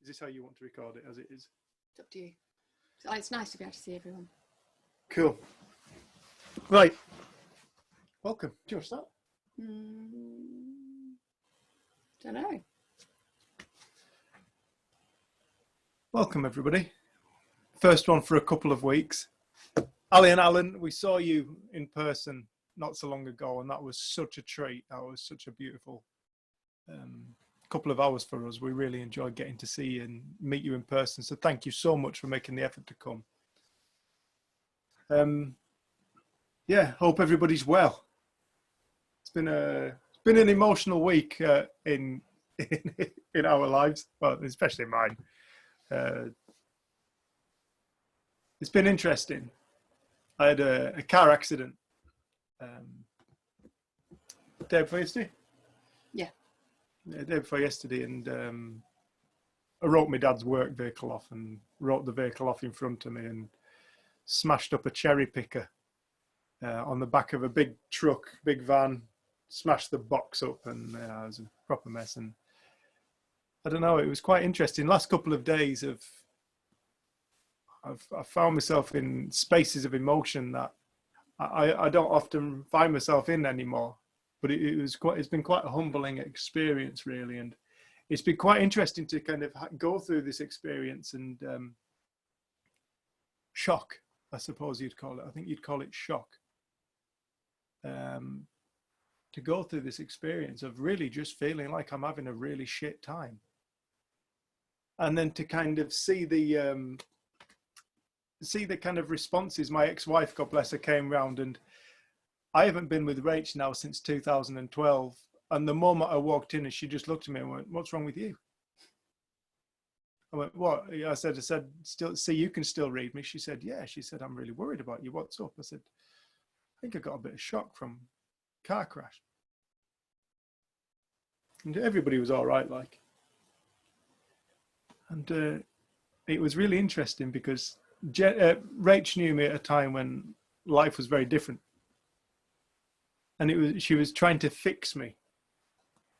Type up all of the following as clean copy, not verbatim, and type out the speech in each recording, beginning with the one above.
Is this how you want to record it, as it is? It's up to you. It's nice to be able to see everyone. Cool. Right. Welcome. Do you want to start? Don't know. Welcome, everybody. First one for a couple of weeks. Ali and Alan, we saw you in person not so long ago, and that was such a treat. That was such a beautiful couple of hours for us. We really enjoyed getting to see you and meet you in person. So thank you so much for making the effort to come. Yeah, hope everybody's well. It's been an emotional week in our lives, well, especially mine. It's been interesting. I had a car accident day before yesterday. Day before yesterday, and I wrote my dad's work vehicle off and wrote the vehicle off in front of me and smashed up a cherry picker on the back of a big truck, big van, smashed the box up, and it was a proper mess. And I don't know, it was quite interesting. Last couple of days I've found myself in spaces of emotion that I don't often find myself in anymore. But it's been quite a humbling experience, really, and it's been quite interesting to kind of go through this experience and shock, I suppose you'd call it. I think you'd call it shock. To go through this experience of really just feeling like I'm having a really shit time, and then to kind of see the kind of responses. My ex-wife, God bless her, came round, and I haven't been with Rach now since 2012. And the moment I walked in, and she just looked at me and went, "What's wrong with you?" I went, "What?" I said, "Still, see, you can still read me." She said, "Yeah." She said, "I'm really worried about you. What's up?" I said, "I think I got a bit of shock from a car crash." And everybody was all right, like. And it was really interesting because Rach knew me at a time when life was very different. And she was trying to fix me,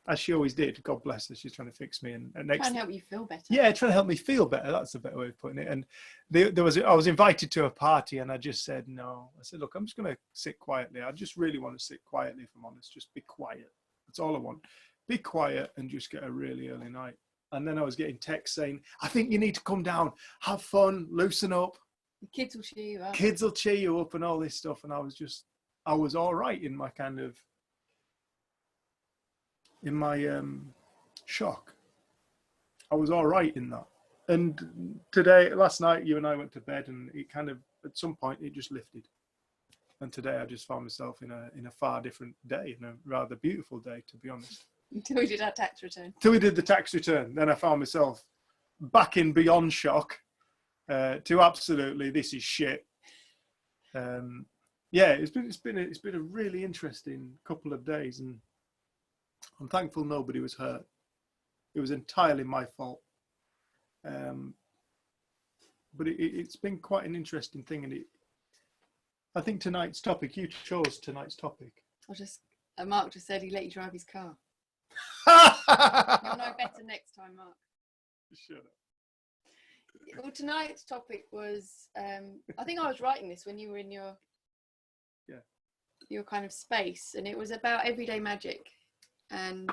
as she always did. God bless her. She's trying to fix me and trying to help you feel better. Yeah, trying to help me feel better. That's a better way of putting it. And I was invited to a party, and I just said no. I said, "Look, I'm just going to sit quietly. I just really want to sit quietly, if I'm honest. Just be quiet. That's all I want. Be quiet and just get a really early night." And then I was getting texts saying, "I think you need to come down, have fun, loosen up. The kids will cheer you up. Kids will cheer you up," and all this stuff. And I was all right in my kind of, in my shock. I was all right in that. And last night, you and I went to bed, and it kind of, at some point, it just lifted. And today I just found myself in a far different day, in a rather beautiful day, to be honest. Until we did our tax return. Till we did the tax return. Then I found myself back in beyond shock to absolutely, this is shit. Yeah, it's been a really interesting couple of days, and I'm thankful nobody was hurt. It was entirely my fault. But it's been quite an interesting thing, and I think tonight's topic, you chose tonight's topic. Mark just said he let you drive his car. You'll know better next time, Mark. Shut up. Well, tonight's topic was, I think I was writing this when you were in your kind of space, and it was about everyday magic. And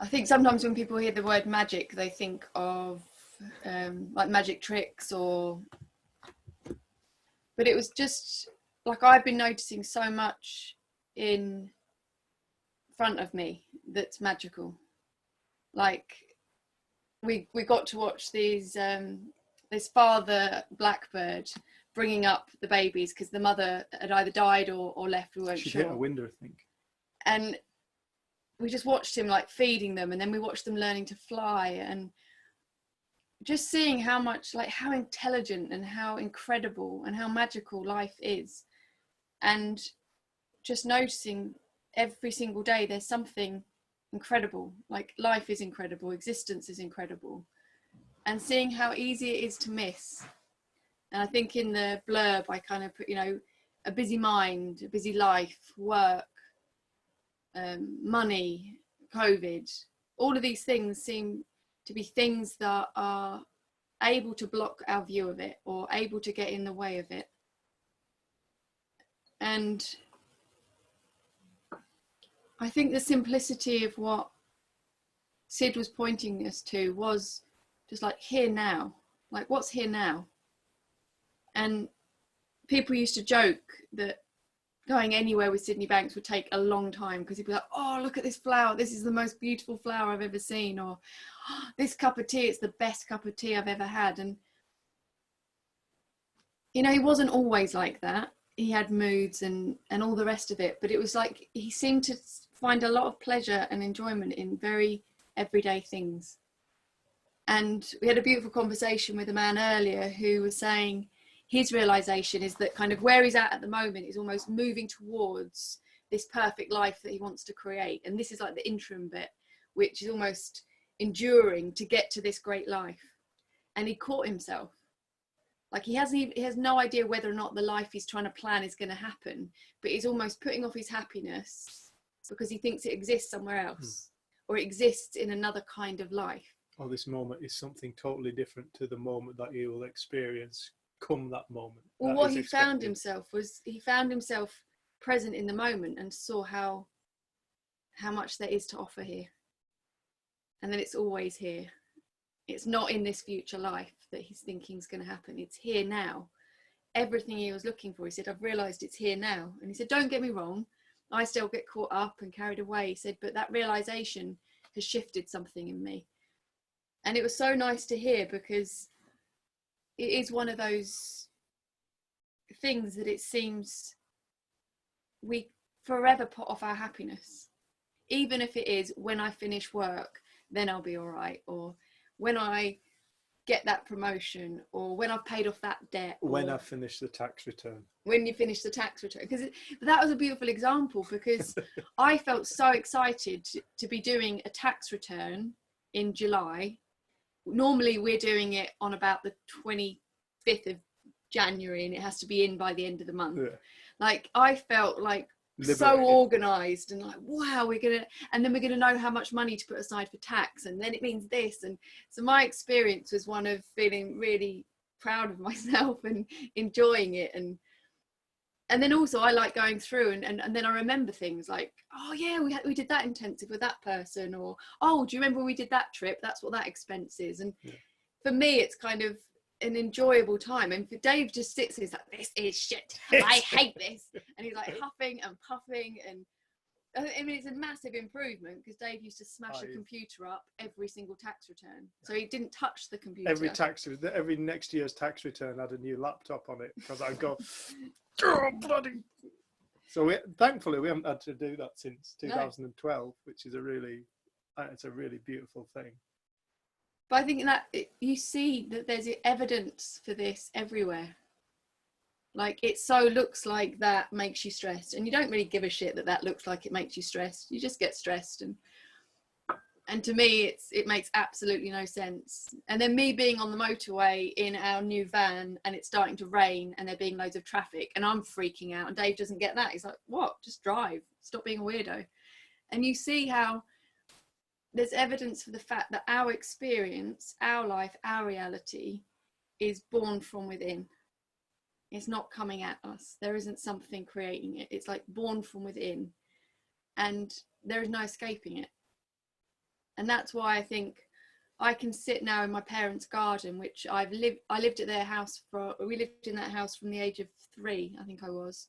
I think sometimes when people hear the word magic, they think of like magic tricks but it was just like, I've been noticing so much in front of me that's magical. Like we got to watch this father blackbird bringing up the babies because the mother had either died or left. We weren't sure. She hit a window, I think. And we just watched him like feeding them, and then we watched them learning to fly, and just seeing how intelligent and how incredible and how magical life is. And just noticing every single day there's something incredible. Like, life is incredible, existence is incredible, and seeing how easy it is to miss. And I think in the blurb I kind of put, a busy mind, a busy life, work, money, COVID, all of these things seem to be things that are able to block our view of it or able to get in the way of it. And I think the simplicity of what Sid was pointing us to was just like here now, like what's here now. And people used to joke that going anywhere with Sydney Banks would take a long time because he'd be like, oh, look at this flower, this is the most beautiful flower I've ever seen, or oh, this cup of tea, it's the best cup of tea I've ever had. And you know, he wasn't always like that. He had moods and all the rest of it, but it was like he seemed to find a lot of pleasure and enjoyment in very everyday things. And we had a beautiful conversation with a man earlier who was saying his realization is that kind of where he's at the moment is almost moving towards this perfect life that he wants to create. And this is like the interim bit, which is almost enduring to get to this great life. And he caught himself. Like he has no idea whether or not the life he's trying to plan is going to happen, but he's almost putting off his happiness because he thinks it exists somewhere else or it exists in another kind of life. Or this moment is something totally different to the moment that he will experience come that moment. Well, what he found himself was he found himself present in the moment and saw how much there is to offer here. And that it's always here. It's not in this future life that he's thinking is going to happen. It's here now. Everything he was looking for, he said, I've realised it's here now. And he said, don't get me wrong, I still get caught up and carried away. He said, but that realisation has shifted something in me. And it was so nice to hear because it is one of those things that it seems we forever put off our happiness. Even if it is when I finish work, then I'll be all right. Or when I get that promotion, or when I've paid off that debt. When I finish the tax return. When you finish the tax return. But that was a beautiful example because I felt so excited to be doing a tax return in July. Normally we're doing it on about the 25th of January and it has to be in by the end of the month. Yeah. Like I felt like so organized and like, wow, and then we're gonna know how much money to put aside for tax, and then it means this. And so my experience was one of feeling really proud of myself and enjoying it. And then also I like going through and then I remember things like, oh yeah, we did that intensive with that person, or oh, do you remember when we did that trip? That's what that expense is. And for me it's kind of an enjoyable time. And for Dave just sits and he's like, this is shit, I hate this, and he's like huffing and puffing. And I mean it's a massive improvement because Dave used to smash the computer up every single tax return, so he didn't touch the computer. Every next year's tax return had a new laptop on it because I'd go oh, bloody. So thankfully we haven't had to do that since 2012, which is it's a really beautiful thing. But I think that you see that there's evidence for this everywhere. Like it so looks like that makes you stressed, and you don't really give a shit that looks like it makes you stressed. You just get stressed, and to me it makes absolutely no sense. And then me being on the motorway in our new van and it's starting to rain and there being loads of traffic and I'm freaking out and Dave doesn't get that. He's like, what? Just drive. Stop being a weirdo. And you see how there's evidence for the fact that our experience, our life, our reality is born from within. It's not coming at us. There isn't something creating it. It's like born from within and there is no escaping it. And that's why I think I can sit now in my parents' garden, which I lived at their house we lived in that house from the age of 3, I think I was.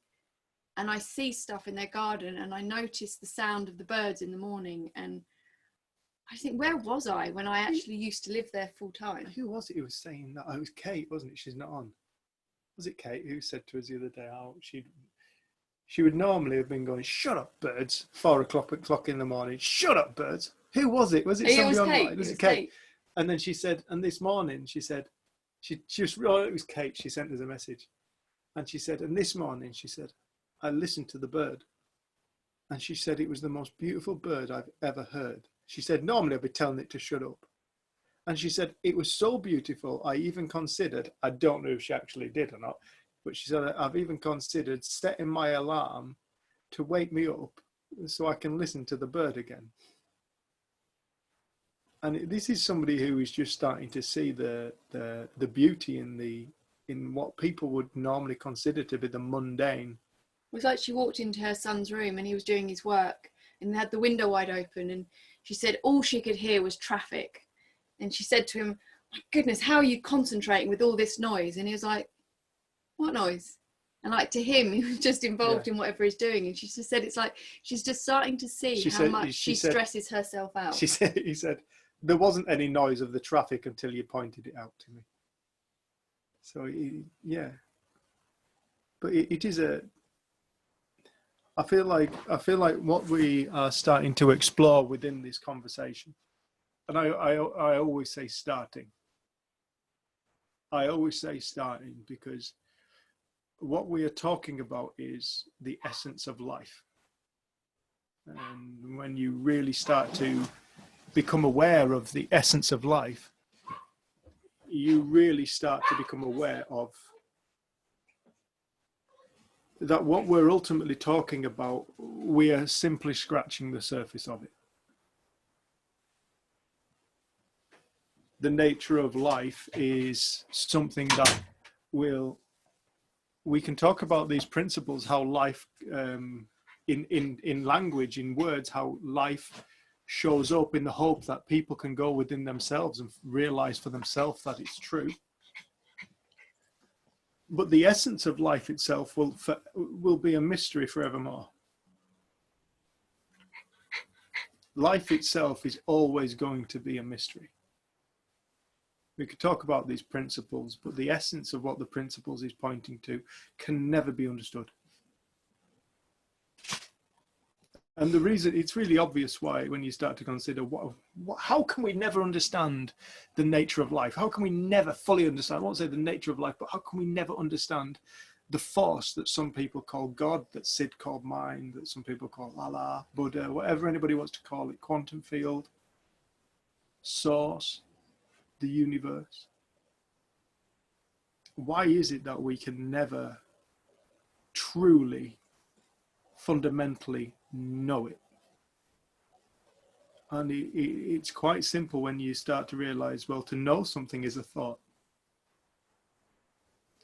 And I see stuff in their garden and I notice the sound of the birds in the morning. And I think, where was I when I actually used to live there full time? Who was it who was saying that? Oh, it was Kate, wasn't it? She's not on. Was it Kate who said to us the other day how she would normally have been going, shut up, birds, 4 o'clock in the morning. Shut up, birds. Who was it? Was it somebody online? Was it Kate? And then she said, and this morning she said, she was, oh, it was Kate. She sent us a message. And she said, and this morning she said, I listened to the bird. And she said, it was the most beautiful bird I've ever heard. She said, normally I'd be telling it to shut up. And she said, it was so beautiful, I even considered, I don't know if she actually did or not, but she said, I've even considered setting my alarm to wake me up so I can listen to the bird again. And this is somebody who is just starting to see the beauty in what people would normally consider to be the mundane. It was like she walked into her son's room and he was doing his work and had the window wide open, and she said all she could hear was traffic. And she said to him, my goodness, how are you concentrating with all this noise? And he was like, what noise? And like, to him, he was just involved in whatever he's doing. And she just said, it's like she's just starting to see how much she stresses herself out. He said, there wasn't any noise of the traffic until you pointed it out to me. So, yeah. But it is I feel like what we are starting to explore within this conversation, and I always say starting. I always say starting because what we are talking about is the essence of life. And when you really start to become aware of the essence of life, you really start to become aware of that what we're ultimately talking about, we are simply scratching the surface of it. The nature of life is something that we can talk about these principles, how life, in language, in words, how life shows up in the hope that people can go within themselves and realize for themselves that it's true. But the essence of life itself will be a mystery forevermore. Life itself is always going to be a mystery. We could talk about these principles, but the essence of what the principles is pointing to can never be understood. And the reason, it's really obvious why, when you start to consider how can we never understand the nature of life? How can we never fully understand, I won't say the nature of life, but how can we never understand the force that some people call God, that Sid called mind, that some people call Allah, Buddha, whatever anybody wants to call it, quantum field, source, the universe? Why is it that we can never truly, fundamentally know it? And it's quite simple when you start to realize, well, to know something is a thought.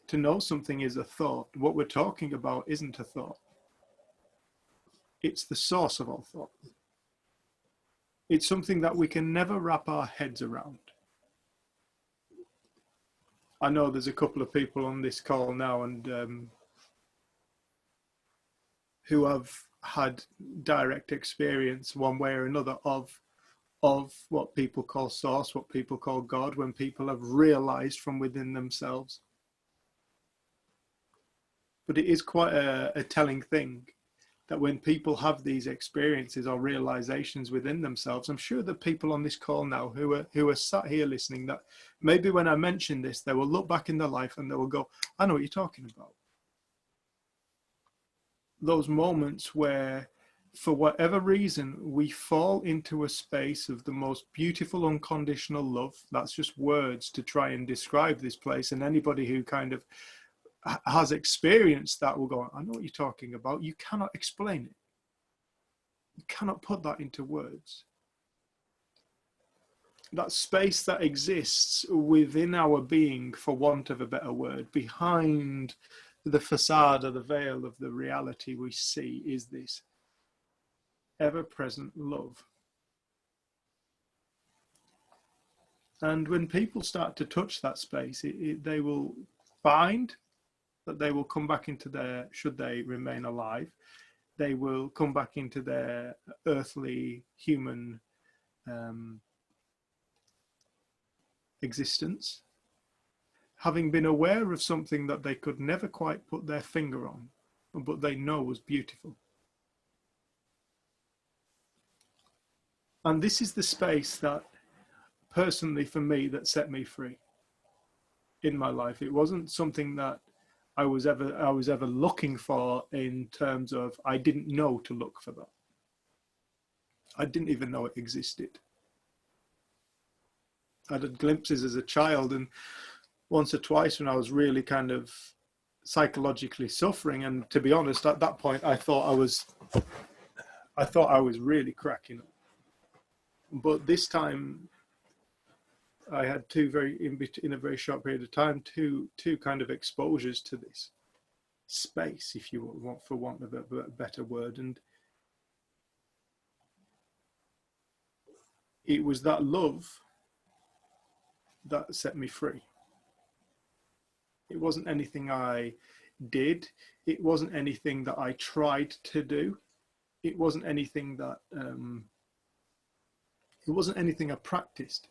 To know something is a thought. What we're talking about isn't a thought. It's the source of all thought. It's something that we can never wrap our heads around. I know there's a couple of people on this call now and who have had direct experience one way or another of what people call source, what people call God, when people have realized from within themselves. But it is quite a telling thing that when people have these experiences or realizations within themselves, I'm sure that people on this call now who are sat here listening, that maybe when I mention this, they will look back in their life and they will go, I know what you're talking about. Those moments where, for whatever reason, we fall into a space of the most beautiful unconditional love. That's just words to try and describe this place. And anybody who kind of has experienced that will go, I know what you're talking about. You cannot explain it. You cannot put that into words. That space that exists within our being, for want of a better word, behind the facade or the veil of the reality we see, is this ever-present love. And when people start to touch that space, they will find that they will come back into their, should they remain alive, they will come back into their earthly human existence, having been aware of something that they could never quite put their finger on, but they know was beautiful. And this is the space that, personally for me, that set me free in my life. It wasn't something that I was ever looking for, in terms of, I didn't know to look for that. I didn't even know it existed. I had glimpses as a child, and once or twice when I was really kind of psychologically suffering, and to be honest, at that point I thought I was really cracking up. But this time I had two in a very short period of time, two kind of exposures to this space, if you want, for want of a better word. And it was that love that set me free. It wasn't anything I did. It wasn't anything that I tried to do. It wasn't anything that it wasn't anything I practiced.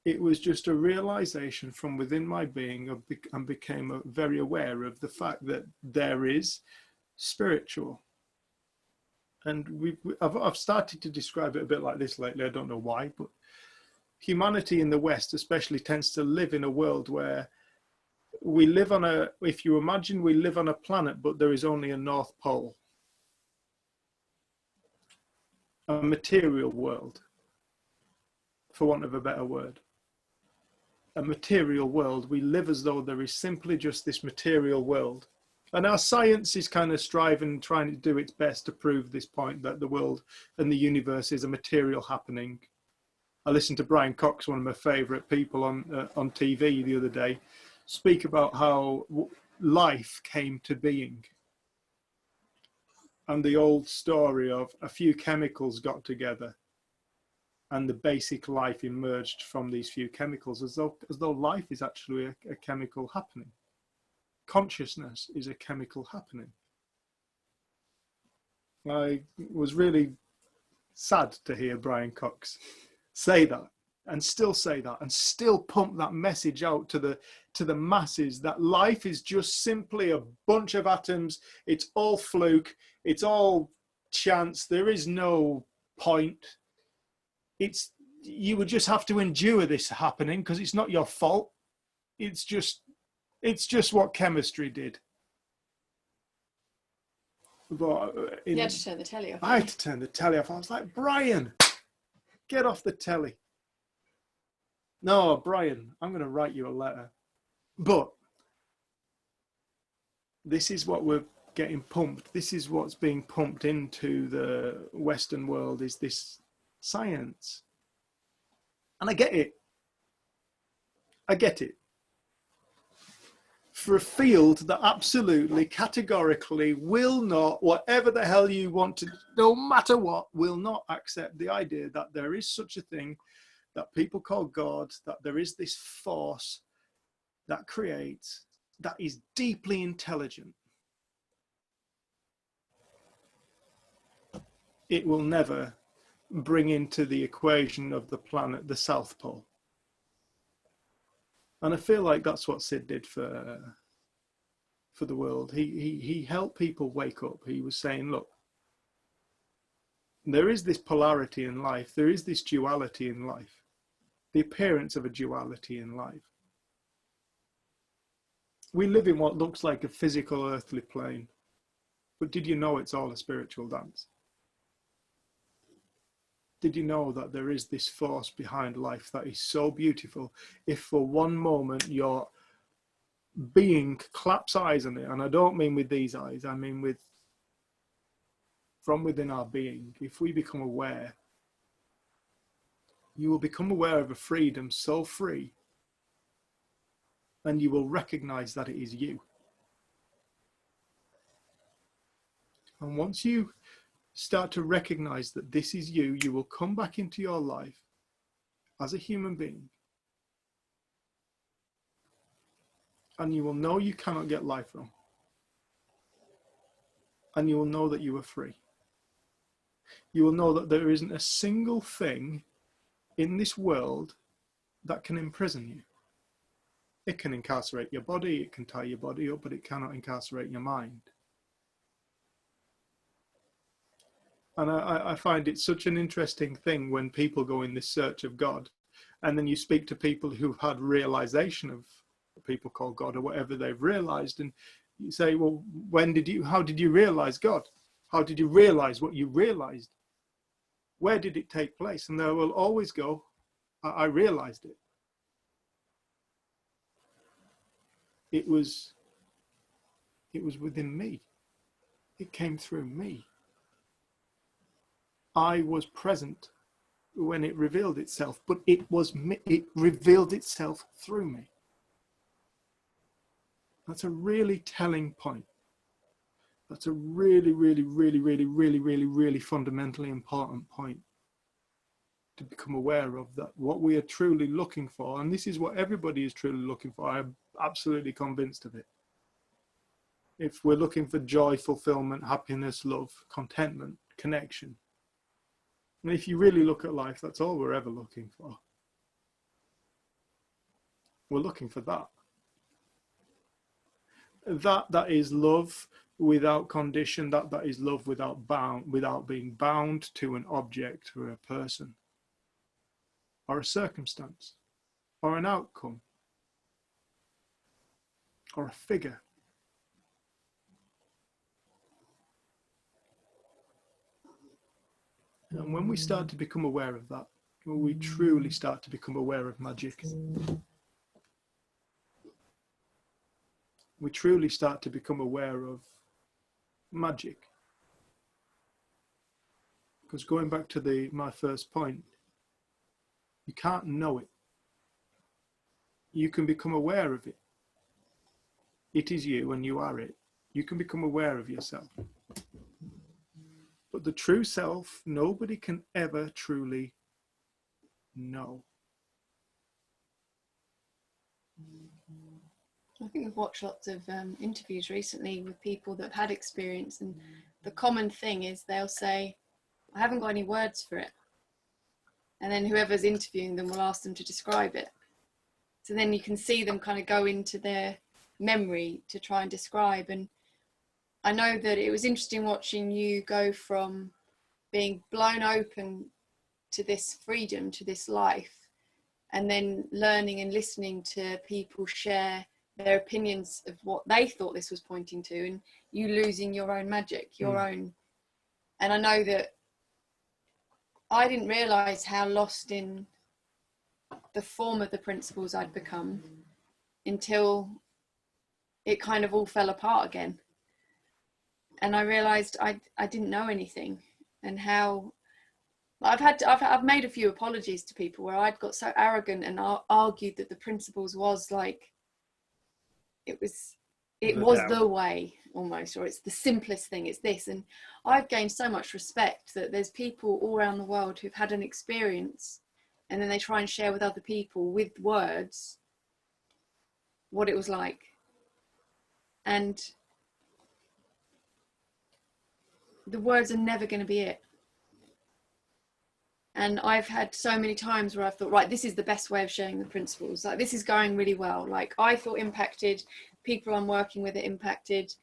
It was just a realization from within my being and became very aware of the fact that there is spiritual. And I've started to describe it a bit like this lately. I don't know why, but humanity in the West especially tends to live in a world where we live on if you imagine we live on a planet, but there is only a North Pole. A material world, for want of a better word. A material world. We live as though there is simply just this material world. And our science is kind of trying to do its best to prove this point, that the world and the universe is a material happening. I listened to Brian Cox, one of my favourite people on TV the other day, speak about how life came to being. And the old story of a few chemicals got together and the basic life emerged from these few chemicals, as though life is actually a chemical happening. Consciousness is a chemical happening. I was really sad to hear Brian Cox say that, and still say that, and still pump that message out to the masses, that life is just simply a bunch of atoms. It's all fluke. It's all chance. There is no point. You would just have to endure this happening because it's not your fault. It's just what chemistry did. But you had to turn the telly off. I had to turn the telly off. I was like, Brian, get off the telly. No, Brian, I'm going to write you a letter. But this is what we're getting pumped. This is what's being pumped into the Western world, is this science. And I get it. I get it. For a field that absolutely, categorically will not, whatever the hell you want to, no matter what, will not accept the idea that there is such a thing that people call God, that there is this force that creates, that is deeply intelligent. It will never bring into the equation of the planet the South Pole. And I feel like that's what Sid did for the world. He helped people wake up. He was saying, look, there is this polarity in life. There is this duality in life. The appearance of a duality in life. We live in what looks like a physical earthly plane. But did you know it's all a spiritual dance? Did you know that there is this force behind life that is so beautiful? If for one moment your being claps eyes on it, and I don't mean with these eyes, I mean from within our being, if we become aware, you will become aware of a freedom so free, and you will recognize that it is you. And once you start to recognize that this is you, you will come back into your life as a human being. And you will know you cannot get life wrong. And you will know that you are free. You will know that there isn't a single thing in this world that can imprison you. It can incarcerate your body, it can tie your body up, but it cannot incarcerate your mind. And I find it such an interesting thing when people go in this search of God, and then you speak to people who've had realization of what people call God or whatever they've realized, and you say, well, how did you realize God? How did you realize what you realized? Where did it take place? And they will always go, I realized it. It was within me. It came through me. I was present when it revealed itself, but it revealed itself through me. That's a really telling point. That's a really, really, really, really, really, really, really fundamentally important point to become aware of, that what we are truly looking for, and this is what everybody is truly looking for. I'm absolutely convinced of it. If we're looking for joy, fulfillment, happiness, love, contentment, connection, and if you really look at life, that's all we're ever looking for. We're looking for that. That is love without condition. That is love without being bound to an object or a person or a circumstance or an outcome or a figure. And when we start to become aware of that, when we truly start to become aware of magic, we truly start to become aware of magic. Because going back to my first point, you can't know it. You can become aware of it. It is you and you are it. You can become aware of yourself. But the true self, nobody can ever truly know. I think we've watched lots of interviews recently with people that have had experience, and the common thing is they'll say, I haven't got any words for it. And then whoever's interviewing them will ask them to describe it. So then you can see them kind of go into their memory to try and describe. And I know that it was interesting watching you go from being blown open to this freedom, to this life, and then learning and listening to people share their opinions of what they thought this was pointing to, and you losing your own magic, your own. And I know that I didn't realize how lost in the form of the principles I'd become until it kind of all fell apart again. And I realized I didn't know anything, and how I've made a few apologies to people where I'd got so arrogant and argued that the principles was like, it was the way almost, or it's the simplest thing, it's this. And I've gained so much respect that there's people all around the world who've had an experience and then they try and share with other people with words what it was like. And the words are never going to be it. And I've had so many times where I've thought, right, this is the best way of sharing the principles. Like, this is going really well. Like, I feel impacted, people I'm working with are impacted.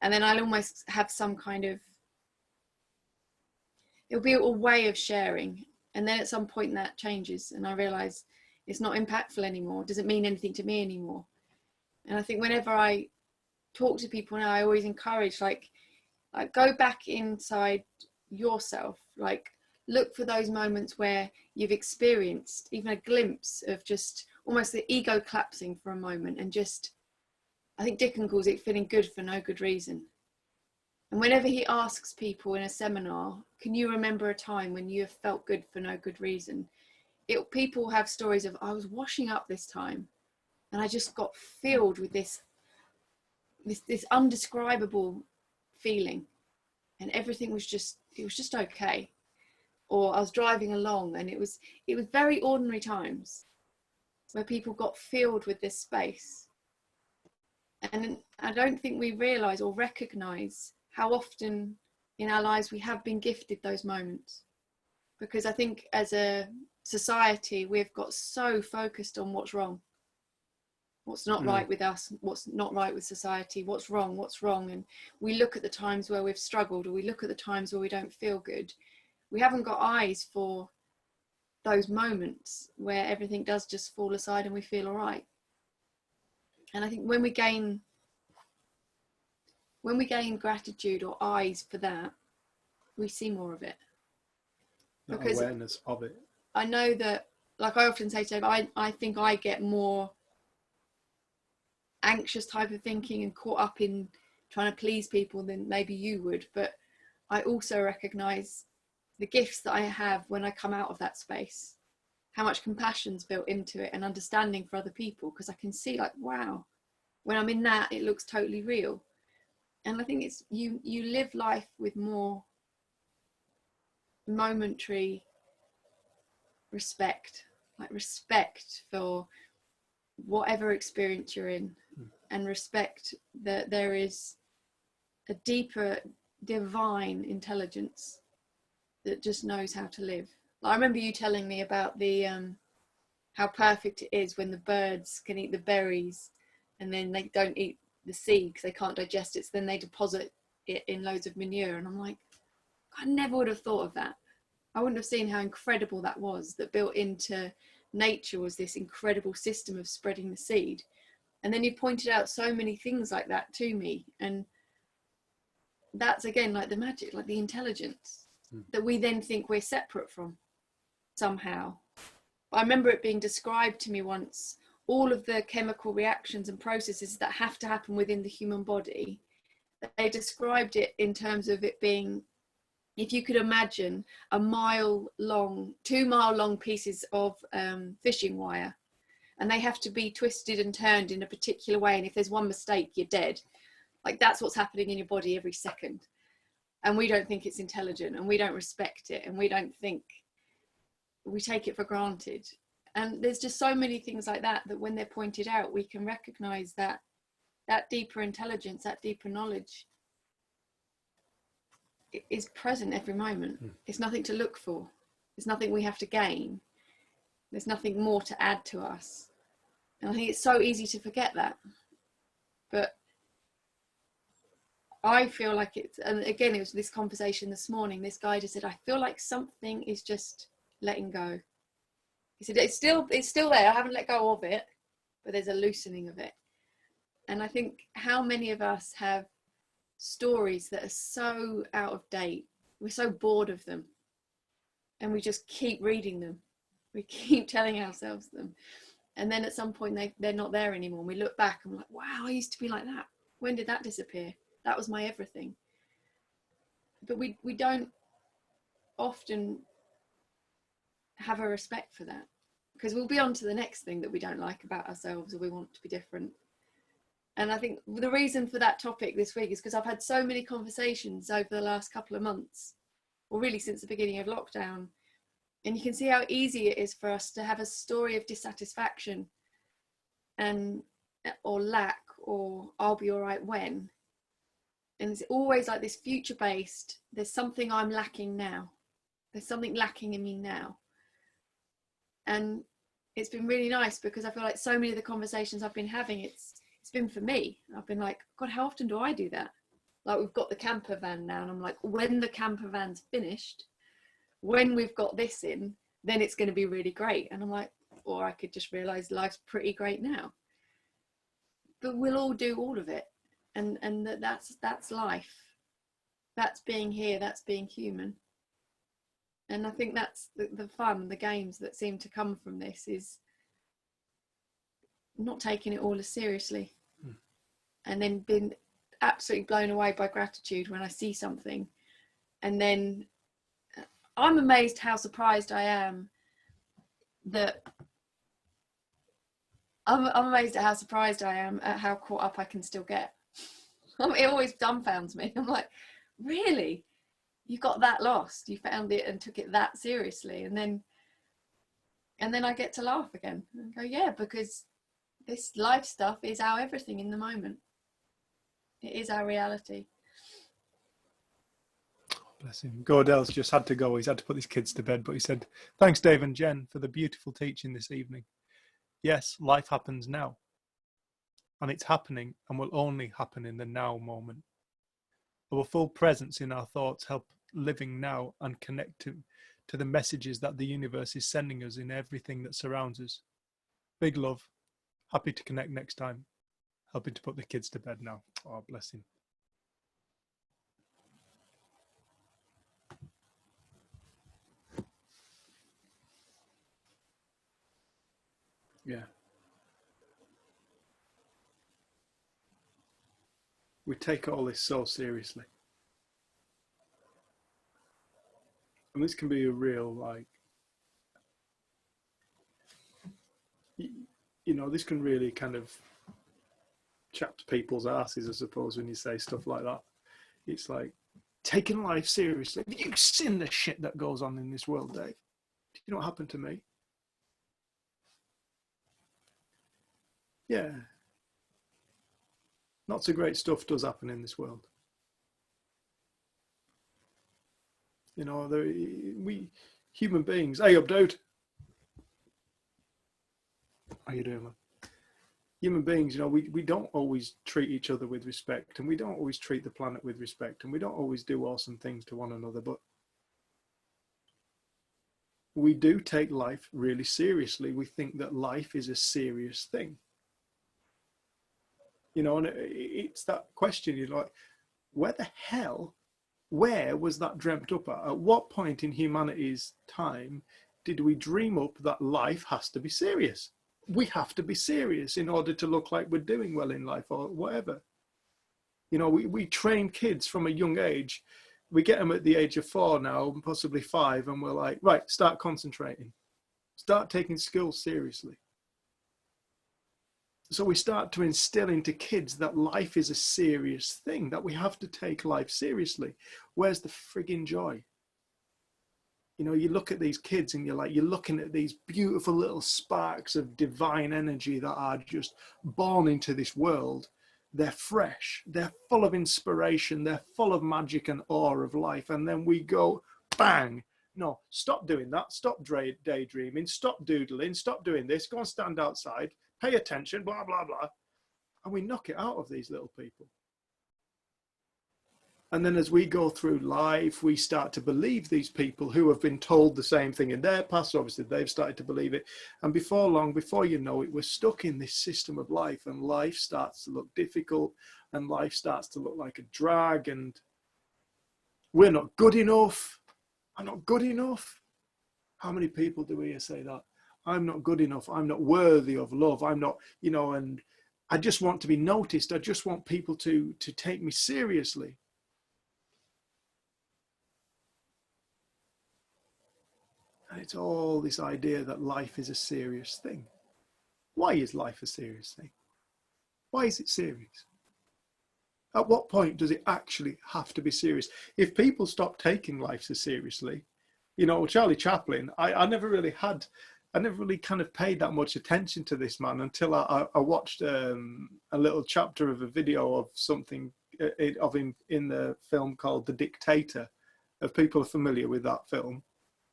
And then I'll almost have some kind of, it'll be a way of sharing. And then at some point that changes and I realize it's not impactful anymore. It doesn't mean anything to me anymore. And I think whenever I talk to people now, I always encourage, like go back inside yourself, like, look for those moments where you've experienced even a glimpse of just almost the ego collapsing for a moment, and just, I think Dickon calls it feeling good for no good reason. And whenever he asks people in a seminar, can you remember a time when you have felt good for no good reason? People have stories of, I was washing up this time and I just got filled with this undescribable feeling, and everything was just, it was just okay. Or I was driving along and it was very ordinary times where people got filled with this space. And I don't think we realize or recognize how often in our lives we have been gifted those moments. Because I think as a society, we've got so focused on what's wrong, what's not right with us, what's not right with society, what's wrong. And we look at the times where we've struggled, or we look at the times where we don't feel good. We haven't got eyes for those moments where everything does just fall aside and we feel all right. And I think when we gain gratitude or eyes for that, we see more of it. Because awareness of it. I know that, like I often say to Dave, I think I get more anxious type of thinking and caught up in trying to please people than maybe you would. But I also recognize the gifts that I have when I come out of that space, how much compassion's built into it and understanding for other people, because I can see like, wow, when I'm in that, it looks totally real. And I think it's you live life with more momentary respect, like respect for whatever experience you're in, and respect that there is a deeper divine intelligence that just knows how to live. Like, I remember you telling me about the how perfect it is when the birds can eat the berries and then they don't eat the seed because they can't digest it, so then they deposit it in loads of manure. And I'm like, I never would have thought of that. I wouldn't have seen how incredible that was, that built into nature was this incredible system of spreading the seed. And then you pointed out so many things like that to me, and that's again like the magic, like the intelligence that we then think we're separate from somehow. I remember it being described to me once, all of the chemical reactions and processes that have to happen within the human body. They described it in terms of it being, if you could imagine a 2 mile long pieces of fishing wire, and they have to be twisted and turned in a particular way, and if there's one mistake, you're dead. Like, that's what's happening in your body every second. And we don't think it's intelligent, and we don't respect it, and we don't think, we take it for granted. And there's just so many things like that, that when they're pointed out, we can recognize that deeper intelligence, that deeper knowledge is present every moment. It's nothing to look for. There's nothing we have to gain. There's nothing more to add to us. And I think it's so easy to forget that. But I feel like it's, and again, it was this conversation this morning, this guy just said, I feel like something is just letting go. He said, it's still there. I haven't let go of it, but there's a loosening of it. And I think how many of us have stories that are so out of date, we're so bored of them, and we just keep reading them, we keep telling ourselves them, and then at some point they're not there anymore, and we look back and we're like, wow, I used to be like that. When did that disappear? That was my everything. But we don't often have a respect for that, because we'll be on to the next thing that we don't like about ourselves, or we want to be different. And I think the reason for that topic this week is because I've had so many conversations over the last couple of months, or really since the beginning of lockdown. And you can see how easy it is for us to have a story of dissatisfaction or lack, or I'll be all right when. And it's always like this future-based, there's something I'm lacking now. There's something lacking in me now. And it's been really nice, because I feel like so many of the conversations I've been having, it's been for me. I've been like, God, how often do I do that? Like, we've got the camper van now, and I'm like, when the camper van's finished, when we've got this in, then it's going to be really great. And I'm like, or I could just realize life's pretty great now. But we'll all do all of it. And that's life. That's being here, that's being human. And I think that's the fun, the games that seem to come from this, is not taking it all as seriously. And then being absolutely blown away by gratitude when I see something. And then I'm amazed how surprised I am that I'm amazed at how surprised I am at how caught up I can still get. It always dumbfounds me. I'm like, really? You got that lost? You found it and took it that seriously? And then I get to laugh again and go, yeah, because this life stuff is our everything in the moment. It is our reality. Bless him. Gordell's just had to go. He's had to put his kids to bed, but he said, thanks, Dave and Jen, for the beautiful teaching this evening. Yes, life happens now. And it's happening and will only happen in the now moment. Our full presence in our thoughts help living now and connecting to the messages that the universe is sending us in everything that surrounds us. Big love. Happy to connect next time. Helping to put the kids to bed now. Oh, bless him. Yeah. We take all this so seriously. And this can be a real, like, you know, this can really kind of chap people's asses, I suppose, when you say stuff like that. It's like, taking life seriously. Have you seen the shit that goes on in this world, Dave? Do you know what happened to me? Yeah. Lots of great stuff does happen in this world. You know, we human beings. Hey, up, dude. How you doing, man? Human beings, you know, we don't always treat each other with respect, and we don't always treat the planet with respect, and we don't always do awesome things to one another, but we do take life really seriously. We think that life is a serious thing. You know, and it's that question, you're like, where was that dreamt up at? At what point in humanity's time did we dream up that life has to be serious? We have to be serious in order to look like we're doing well in life or whatever. You know, we train kids from a young age. We get them at the age of 4 now, possibly 5, and we're like, right, start concentrating. Start taking skills seriously. So we start to instill into kids that life is a serious thing, that we have to take life seriously. Where's the frigging joy? You know, you look at these kids and you're looking at these beautiful little sparks of divine energy that are just born into this world. They're fresh, they're full of inspiration, they're full of magic and awe of life. And then we go, bang, no, stop doing that, stop daydreaming, stop doodling, stop doing this, go and stand outside, pay attention, blah, blah, blah. And we knock it out of these little people. And then as we go through life, we start to believe these people who have been told the same thing in their past. Obviously, they've started to believe it. And before long, before you know it, we're stuck in this system of life, and life starts to look difficult, and life starts to look like a drag, and we're not good enough. I'm not good enough. How many people do we hear say that? I'm not good enough. I'm not worthy of love. I'm not, you know, and I just want to be noticed. I just want people to take me seriously. And it's all this idea that life is a serious thing. Why is life a serious thing? Why is it serious? At what point does it actually have to be serious? If people stop taking life so seriously, you know, Charlie Chaplin, I never really kind of paid that much attention to this man until I watched a little chapter of a video of something of him in the film called The Dictator. If people are familiar with that film.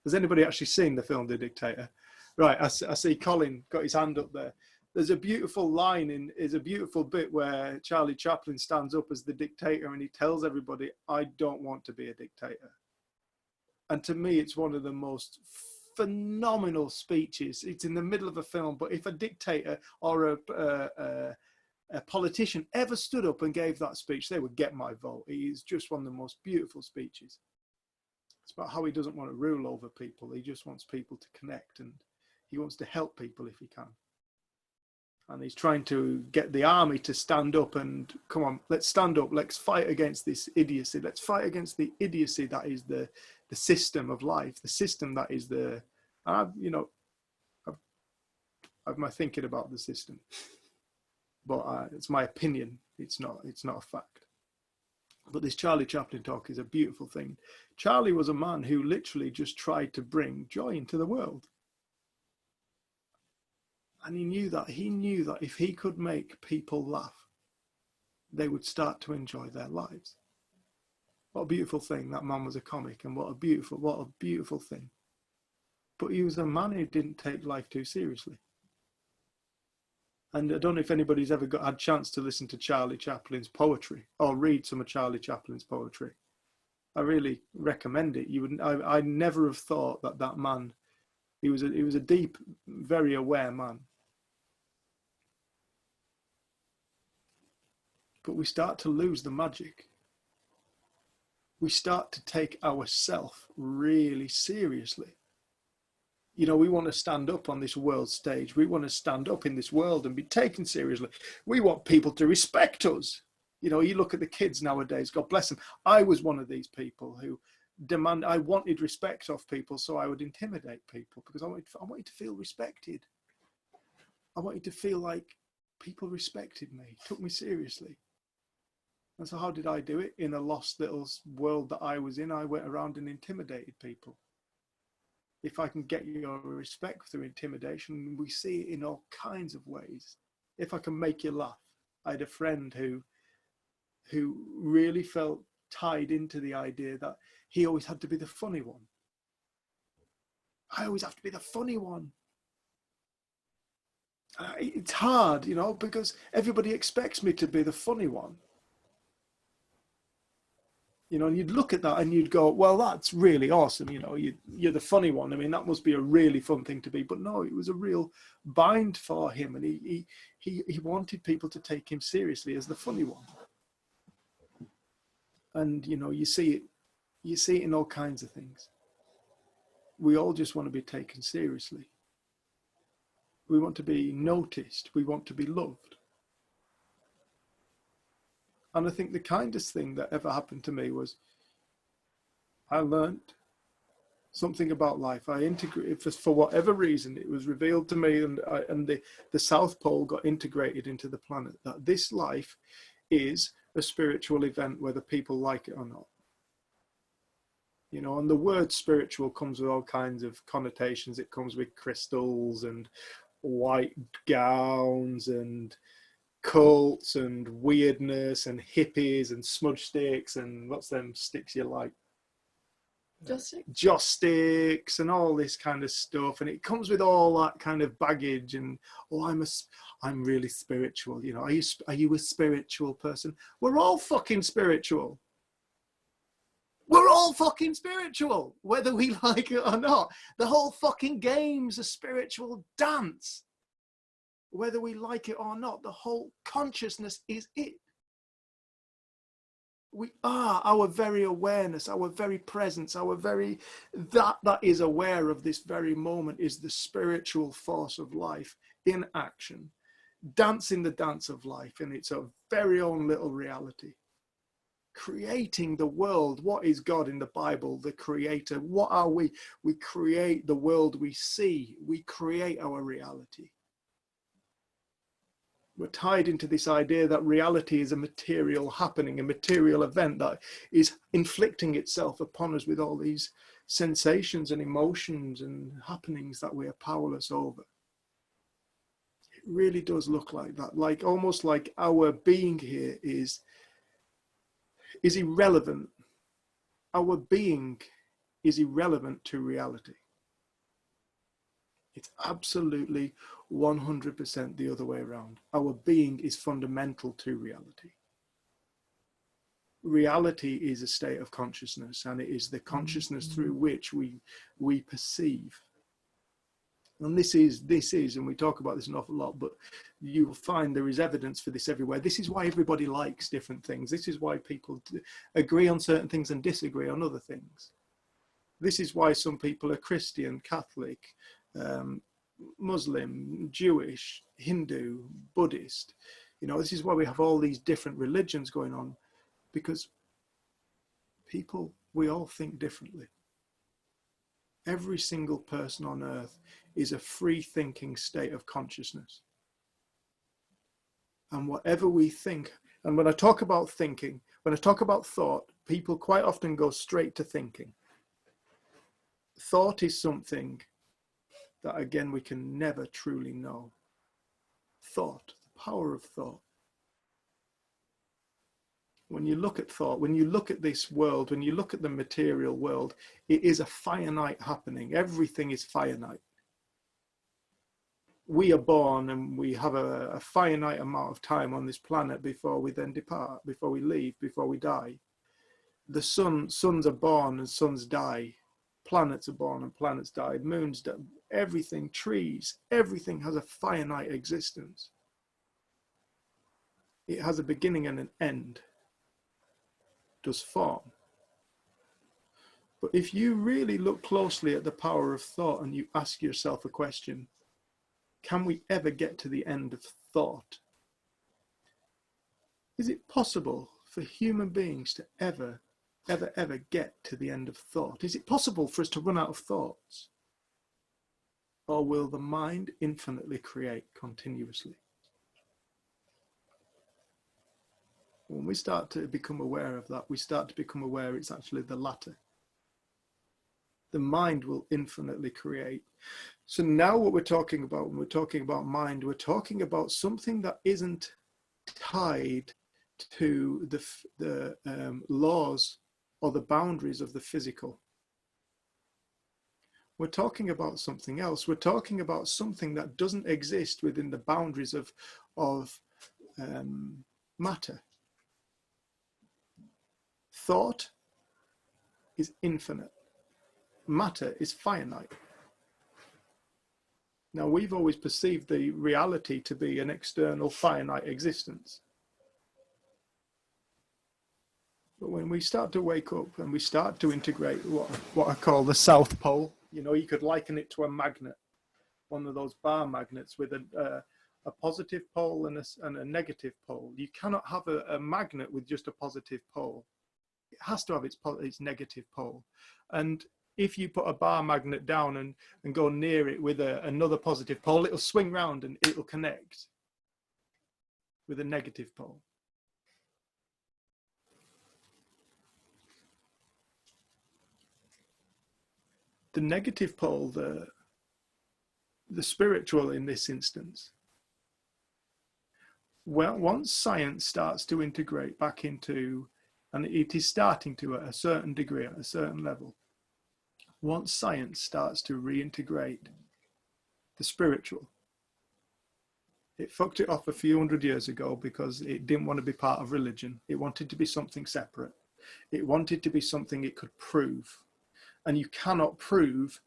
Has anybody actually seen the film The Dictator? Right, I see Colin got his hand up there. There's a beautiful line is a beautiful bit where Charlie Chaplin stands up as the dictator and he tells everybody, I don't want to be a dictator. And to me, it's one of the most phenomenal speeches. It's in the middle of a film, but if a dictator or a politician ever stood up and gave that speech, they would get my vote. It is just one of the most beautiful speeches. It's about how he doesn't want to rule over people. He just wants people to connect, and he wants to help people if he can. And he's trying to get the army to stand up and, come on, let's stand up. Let's fight against this idiocy. Let's fight against the idiocy that is the system of life, the system that is I've my thinking about the system, but it's my opinion. It's not a fact. But this Charlie Chaplin talk is a beautiful thing. Charlie was a man who literally just tried to bring joy into the world. And he knew that if he could make people laugh, they would start to enjoy their lives. What a beautiful thing. That man was a comic, and what a beautiful thing. But he was a man who didn't take life too seriously. And I don't know if anybody's ever had a chance to listen to Charlie Chaplin's poetry or read some of Charlie Chaplin's poetry. I really recommend it. I never have thought that man, he was a deep, very aware man. But we start to lose the magic. We start to take ourselves really seriously. You know, we want to stand up on this world stage. We want to stand up in this world and be taken seriously. We want people to respect us. You know, you look at the kids nowadays, God bless them. I was one of these people who I wanted respect of people, so I would intimidate people because I wanted to feel respected. I wanted to feel like people respected me, took me seriously. And so how did I do it? In a lost little world that I was in, I went around and intimidated people. If I can get your respect through intimidation, we see it in all kinds of ways. If I can make you laugh. I had a friend who really felt tied into the idea that he always had to be the funny one. I always have to be the funny one. It's hard, you know, because everybody expects me to be the funny one. You know, and you'd look at that and you'd go, well, that's really awesome. You know, you're the funny one. I mean, that must be a really fun thing to be. But no, it was a real bind for him. And he wanted people to take him seriously as the funny one. And, you know, you see it in all kinds of things. We all just want to be taken seriously. We want to be noticed. We want to be loved. And I think the kindest thing that ever happened to me was I learned something about life. I integrated, for whatever reason, it was revealed to me, and the South Pole got integrated into the planet, that this life is a spiritual event, whether people like it or not. You know, and the word spiritual comes with all kinds of connotations. It comes with crystals and white gowns and cults and weirdness and hippies and smudge sticks and what's them sticks you like? Joss sticks and all this kind of stuff, and it comes with all that kind of baggage. And I'm really spiritual. You know, are you a spiritual person? We're all fucking spiritual. We're all fucking spiritual, whether we like it or not. The whole fucking game's a spiritual dance. Whether we like it or not, the whole consciousness is it. We are, our very awareness, our very presence, our very, that is aware of this very moment is the spiritual force of life in action, dancing the dance of life in its very own little reality. Creating the world. What is God in the Bible? The creator. What are we? We create the world we see. We create our reality. We're tied into this idea that reality is a material happening, a material event that is inflicting itself upon us with all these sensations and emotions and happenings that we are powerless over. It really does look like that, like almost like our being here is irrelevant. Our being is irrelevant to reality. It's absolutely 100% the other way around. Our being is fundamental to reality. Reality is a state of consciousness, and it is the consciousness through which we perceive. And this is, and we talk about this an awful lot, but you will find there is evidence for this everywhere. This is why everybody likes different things. This is why people agree on certain things and disagree on other things. This is why some people are Christian, Catholic, Muslim, Jewish, Hindu, Buddhist. You know, this is why we have all these different religions going on, because people, we all think differently. Every single person on earth is a free thinking state of consciousness. And whatever we think, and when I talk about thinking, when I talk about thought, people quite often go straight to thinking. Thought is something that, again, we can never truly know. Thought, the power of thought. When you look at thought, when you look at this world, when you look at the material world, it is a finite happening. Everything is finite. We are born and we have a finite amount of time on this planet before we then depart, before we leave, before we die. The suns are born and suns die. Planets are born and planets die. Moons die. Everything, trees, everything has a finite existence. It has a beginning and an end. Does form. But if you really look closely at the power of thought and you ask yourself a question, can we ever get to the end of thought? Is it possible for human beings to ever ever get to the end of thought? Is it possible for us to run out of thoughts? Or will the mind infinitely create continuously? When we start to become aware of that, we start to become aware it's actually the latter. The mind will infinitely create. So now what we're talking about, when we're talking about mind, we're talking about something that isn't tied to the laws or the boundaries of the physical. We're talking about something else. We're talking about something that doesn't exist within the boundaries of matter. Thought is infinite. Matter is finite. Now, we've always perceived the reality to be an external finite existence. But when we start to wake up and we start to integrate what I call the South Pole, you know, you could liken it to a magnet, one of those bar magnets with a positive pole and a negative pole. You cannot have a magnet with just a positive pole. It has to have its negative pole. And if you put a bar magnet down and go near it with another positive pole, it'll swing round and it'll connect with a negative pole. The negative pole, the spiritual in this instance, well, once science starts to integrate back into, and it is starting to at a certain degree, at a certain level, once science starts to reintegrate the spiritual, it fucked it off a few hundred years ago because it didn't want to be part of religion. It wanted to be something separate. It wanted to be something it could prove. And you cannot prove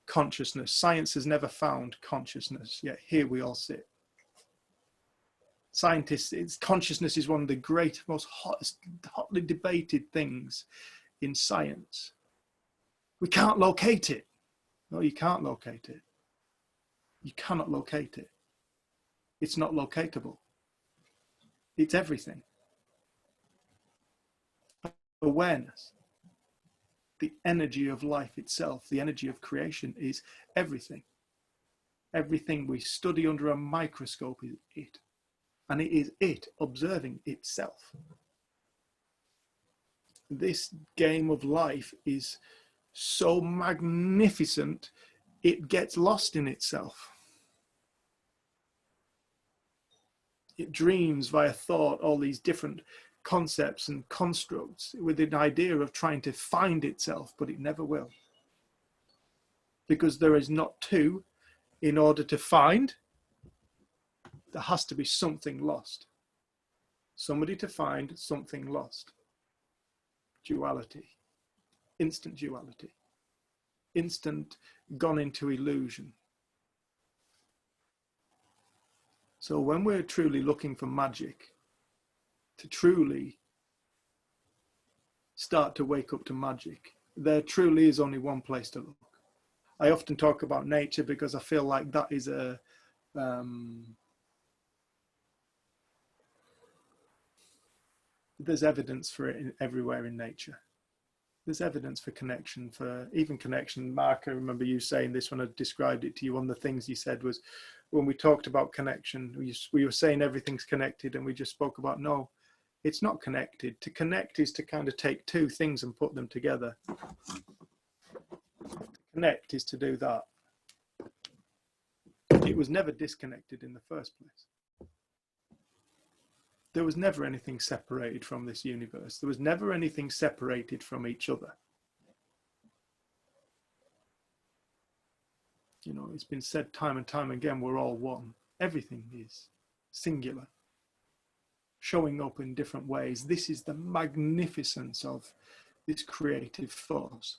consciousness. Science has never found consciousness, yet here we all sit. Scientists, consciousness is one of the great, most hotly debated things in science. We can't locate it. No, you can't locate it. You cannot locate it. It's not locatable. It's everything. Awareness, the energy of life itself, the energy of creation is everything. Everything we study under a microscope is it. And it is it observing itself. This game of life is so magnificent, it gets lost in itself. It dreams via thought all these different concepts and constructs with an idea of trying to find itself, but it never will. Because there is not two. In order to find, there has to be something lost. Somebody to find, something lost. Duality. Instant duality. Instant gone into illusion. So when we're truly looking for magic, to truly start to wake up to magic, there truly is only one place to look. I often talk about nature because I feel like that is there's evidence for it everywhere in nature. There's evidence for connection, for even connection. Mark, I remember you saying this when I described it to you. One of the things you said was when we talked about connection, we were saying everything's connected, and we just spoke about, no, it's not connected. To connect is to kind of take two things and put them together. To connect is to do that. It was never disconnected in the first place. There was never anything separated from this universe. There was never anything separated from each other. You know, it's been said time and time again, we're all one. Everything is singular, showing up in different ways. This is the magnificence of this creative force.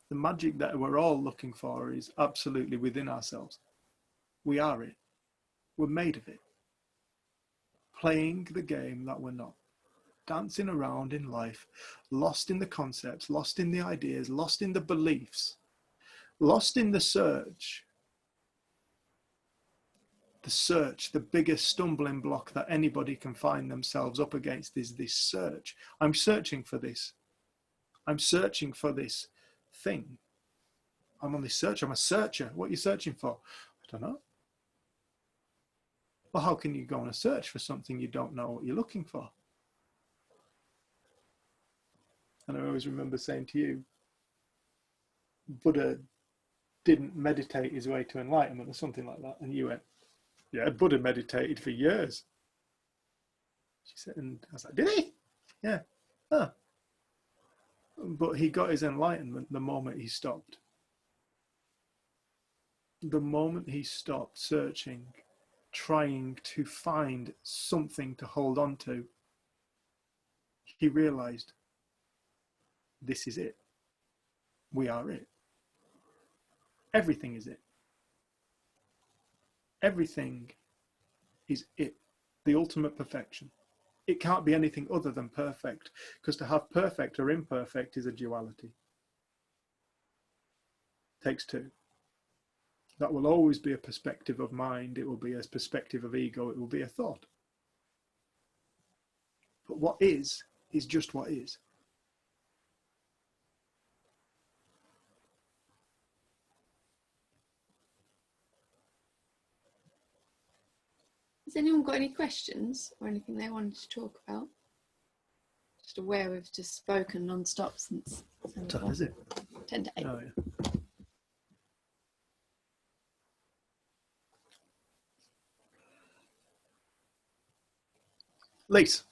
The magic that we're all looking for is absolutely within ourselves. We are it. We're made of it. Playing the game that we're not. Dancing around in life, lost in the concepts, lost in the ideas, lost in the beliefs, lost in the search. the search, the biggest stumbling block that anybody can find themselves up against is this search. I'm searching for this. I'm searching for this thing. I'm on this search. I'm a searcher. What are you searching for? I don't know. Well, how can you go on a search for something you don't know what you're looking for? And I always remember saying to you, Buddha didn't meditate his way to enlightenment or something like that. And you went, yeah, Buddha meditated for years. She said, and I was like, did he? Yeah. Huh. But he got his enlightenment the moment he stopped. The moment he stopped searching, trying to find something to hold on to, he realized, this is it. We are it. Everything is it. Everything is it. The ultimate perfection. It can't be anything other than perfect, because to have perfect or imperfect is a duality. Takes two. That will always be a perspective of mind. It will be a perspective of ego. It will be a thought. But what is just what is. Has anyone got any questions or anything they wanted to talk about? Just aware we've just spoken non-stop since 7 o'clock. Is it? 10 to 8. Oh, yeah. Lise.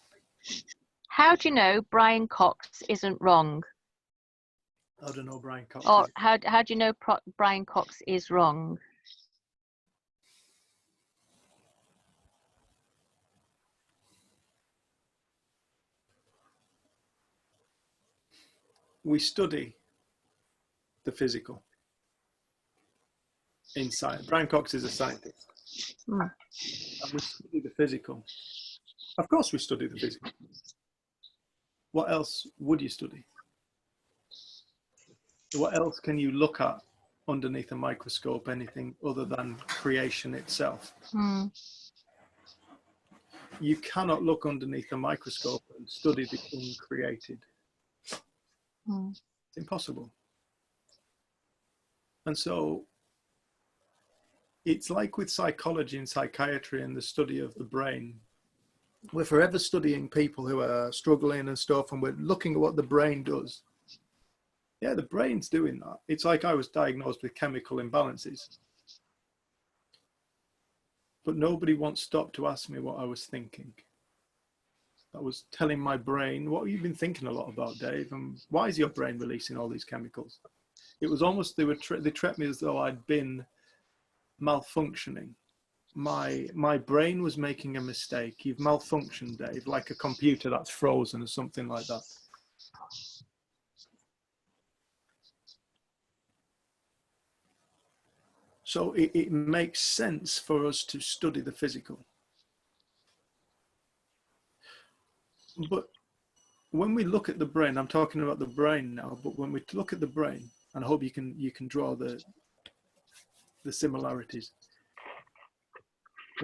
How do you know Brian Cox isn't wrong? I don't know, Brian Cox. Or how do you know Brian Cox is wrong? We study the physical in science. Brian Cox is a scientist. And we study the physical. Of course we study the physical. What else would you study? What else can you look at underneath a microscope, anything other than creation itself? You cannot look underneath a microscope and study the uncreated. It's impossible. And so it's like with psychology and psychiatry and the study of the brain. We're forever studying people who are struggling and stuff, and we're looking at what the brain does. Yeah, the brain's doing that. It's like I was diagnosed with chemical imbalances. But nobody once stopped to ask me what I was thinking. I was telling my brain, what have you been thinking a lot about, Dave? And why is your brain releasing all these chemicals? It was almost, they treated me as though I'd been malfunctioning. My brain was making a mistake. You've malfunctioned, Dave, like a computer that's frozen or something like that. So it makes sense for us to study the physical. But when we look at the brain, I'm talking about the brain now, but when we look at the brain, and I hope you can draw the similarities.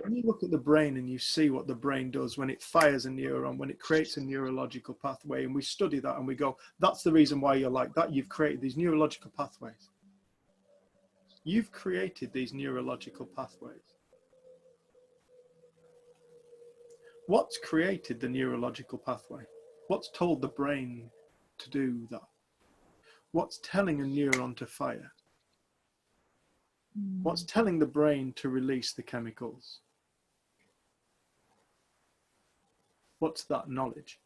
When you look at the brain and you see what the brain does when it fires a neuron, when it creates a neurological pathway, and we study that and we go, that's the reason why you're like that. You've created these neurological pathways. You've created these neurological pathways. What's created the neurological pathway? What's told the brain to do that? What's telling a neuron to fire? What's telling the brain to release the chemicals? What's that knowledge?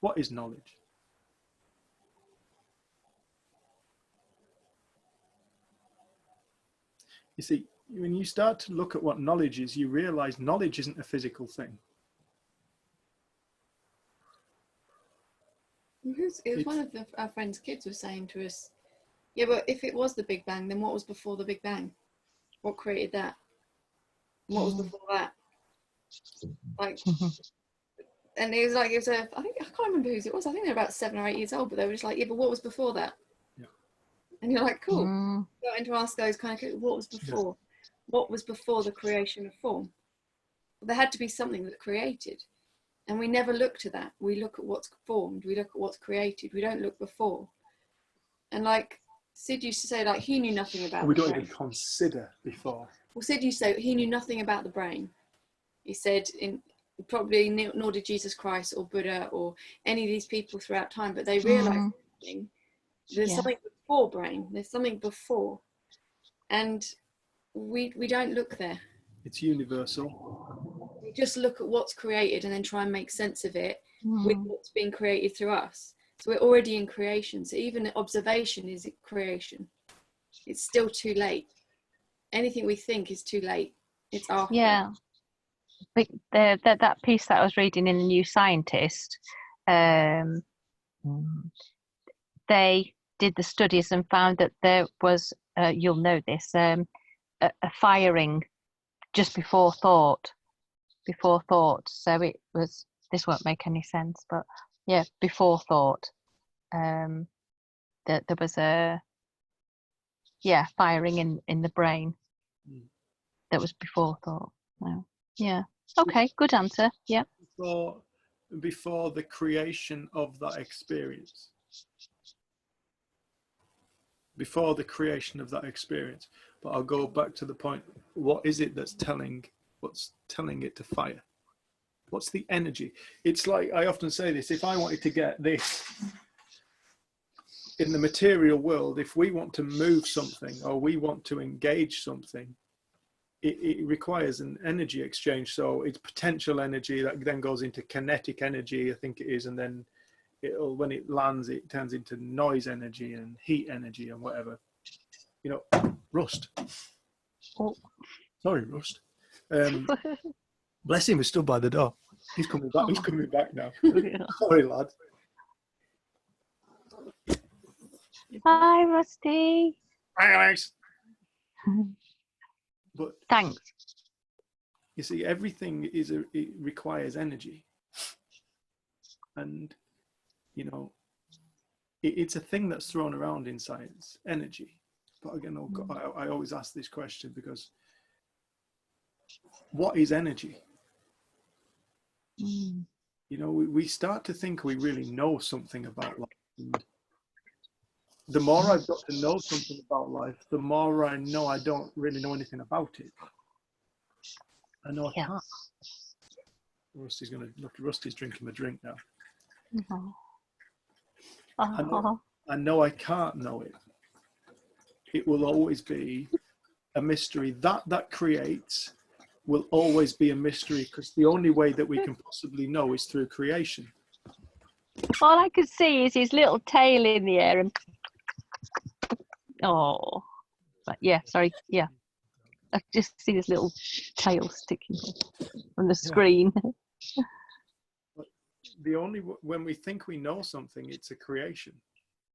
What is knowledge? You see, when you start to look at what knowledge is, you realize knowledge isn't a physical thing. It was one of our friend's kids was saying to us, yeah, but if it was the Big Bang, then what was before the Big Bang? What created that? What was before that? Like, and it was like, I think, I can't remember whose it was. I think they were about 7 or 8 years old, but they were just like, yeah, but what was before that? Yeah. And you're like, cool. Starting to ask those kind of, what was before? what was before the creation of form? There had to be something that created. And we never look to that. We look at what's formed. We look at what's created. We don't look before. And like Sid used to say, like, he knew nothing about We the don't brain. even consider before. Well, Sid used to say he knew nothing about the brain. He said, probably nor did Jesus Christ or Buddha or any of these people throughout time, but they realized something. There's something before brain. There's something before. And we don't look there. It's universal. We just look at what's created and then try and make sense of it with what's being created through us. So we're already in creation. So even observation is creation. It's still too late. Anything we think is too late. It's after. Yeah. But that piece that I was reading in the New Scientist, they did the studies and found that there was, you'll know this, a firing just before thought. So it was, this won't make any sense, but yeah, before thought. That there was a firing in the brain that was before thought. No. Yeah. Okay, good answer. Yeah. Before the creation of that experience. Before the creation of that experience. But I'll go back to the point, what is it that's what's telling it to fire? What's the energy? It's like, I often say this, if I wanted to get this in the material world, if we want to move something or we want to engage something, it requires an energy exchange. So it's potential energy that then goes into kinetic energy, I think it is, and then when it lands, it turns into noise energy and heat energy and whatever. You know, Rust. Oh. Sorry, Rust. Bless him, he's stood by the door. He's coming back. He's coming back now. Sorry, lad. Hi, Rusty. Hi, Alex. But Thanks. you see, everything it requires energy, and you know, it's a thing that's thrown around in science, energy. But again, I always ask this question because what is energy? You know, we start to think we really know something about life. And the more I've got to know something about life, the more I know I don't really know anything about it. I know I can't. Rusty's drinking a drink now. I know I can't know it. It will always be a mystery. That creates will always be a mystery, because the only way that we can possibly know is through creation. All I could see is his little tail in the air and but yeah, sorry, yeah. I just see this little tail sticking from the screen. But when we think we know something, it's a creation.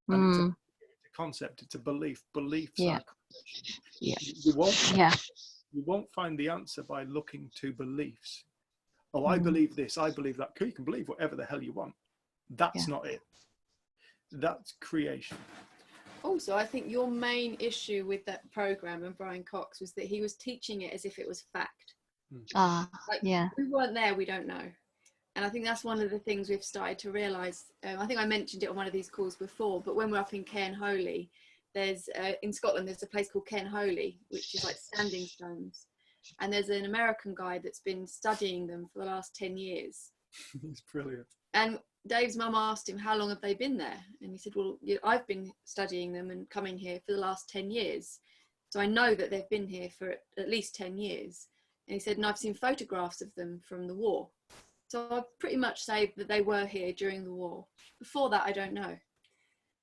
And it's a concept, it's a belief. Beliefs are creation. Yeah. You won't find the answer by looking to beliefs. Oh, I believe this, I believe that. You can believe whatever the hell you want. That's not it. That's creation. Also, I think your main issue with that program and Brian Cox was that he was teaching it as if it was fact. We weren't there, we don't know. And I think that's one of the things we've started to realise. I think I mentioned it on one of these calls before, but when we're up in Cairn Holy, there's in Scotland, there's a place called Cairn Holy, which is like standing stones. And there's an American guy that's been studying them for the last 10 years. It's brilliant. And Dave's mum asked him, how long have they been there? And he said, well, I've been studying them and coming here for the last 10 years. So I know that they've been here for at least 10 years. And he said, and I've seen photographs of them from the war. So I'd pretty much say that they were here during the war. Before that, I don't know.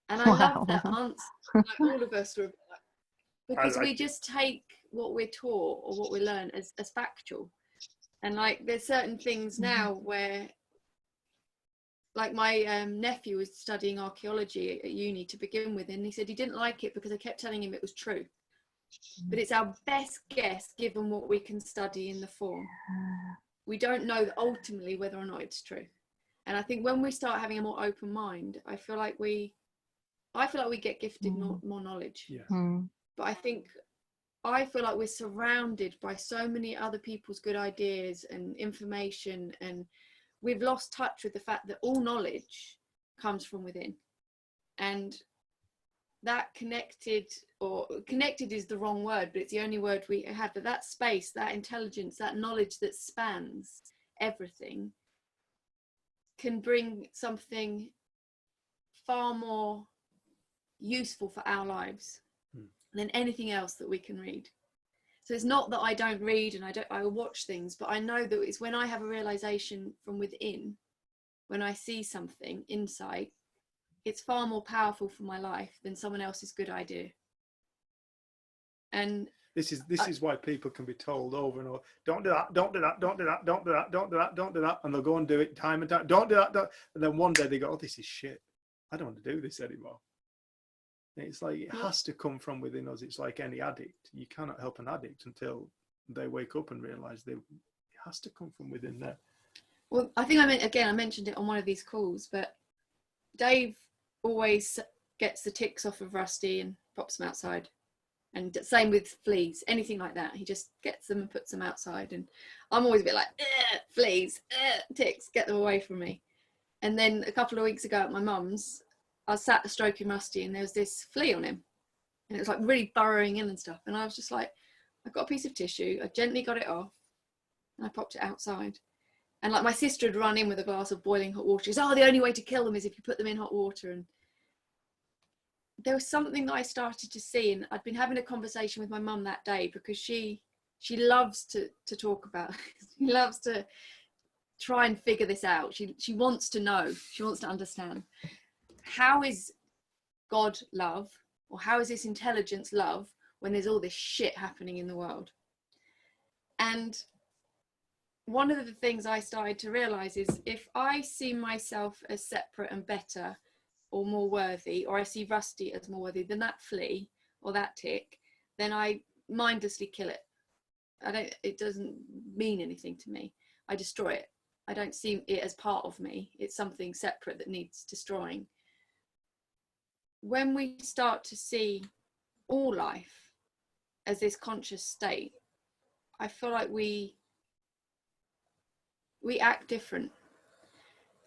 And I love that answer. Like all of us were, because we just take what we're taught or what we learn as factual. And like, there's certain things now where, like my nephew was studying archaeology at uni to begin with, and he said he didn't like it because I kept telling him it was true. But it's our best guess given what we can study in the form. We don't know ultimately whether or not it's true. And I think when we start having a more open mind, I feel like we get gifted more knowledge. Yeah. But I think I feel like we're surrounded by so many other people's good ideas and information, and we've lost touch with the fact that all knowledge comes from within. And that connected is the wrong word, but it's the only word we have, but that space, that intelligence, that knowledge that spans everything can bring something far more useful for our lives than anything else that we can read. So it's not that I don't read and I watch things, but I know that it's when I have a realization from within, when I see something, insight, it's far more powerful for my life than someone else's good idea. And this is why people can be told over and over, don't do that, don't do that, don't do that, don't do that, don't do that, don't do that, and they'll go and do it time and time, don't do that, and then one day they go, oh, this is shit, I don't want to do this anymore. And it's like, it has to come from within us. It's like any addict. You cannot help an addict until they wake up and realize it has to come from within there. Well, I think I mentioned it on one of these calls, but Dave always gets the ticks off of Rusty and pops them outside. And same with fleas, anything like that. He just gets them and puts them outside. And I'm always a bit like, fleas, ticks, get them away from me. And then a couple of weeks ago at my mum's, I was sat stroking Rusty and there was this flea on him. And it was like really burrowing in and stuff. And I was just like, I got a piece of tissue, I gently got it off and I popped it outside. And like my sister had run in with a glass of boiling hot water. She said, oh, the only way to kill them is if you put them in hot water. And there was something that I started to see, and I'd been having a conversation with my mum that day because she loves to talk about, she loves to try and figure this out. She wants to know, she wants to understand. How is God love, or how is this intelligence love when there's all this shit happening in the world? And one of the things I started to realize is if I see myself as separate and better or more worthy, or I see Rusty as more worthy than that flea or that tick, then I mindlessly kill it. It doesn't mean anything to me. I destroy it. I don't see it as part of me. It's something separate that needs destroying. When we start to see all life as this conscious state, I feel like we act different.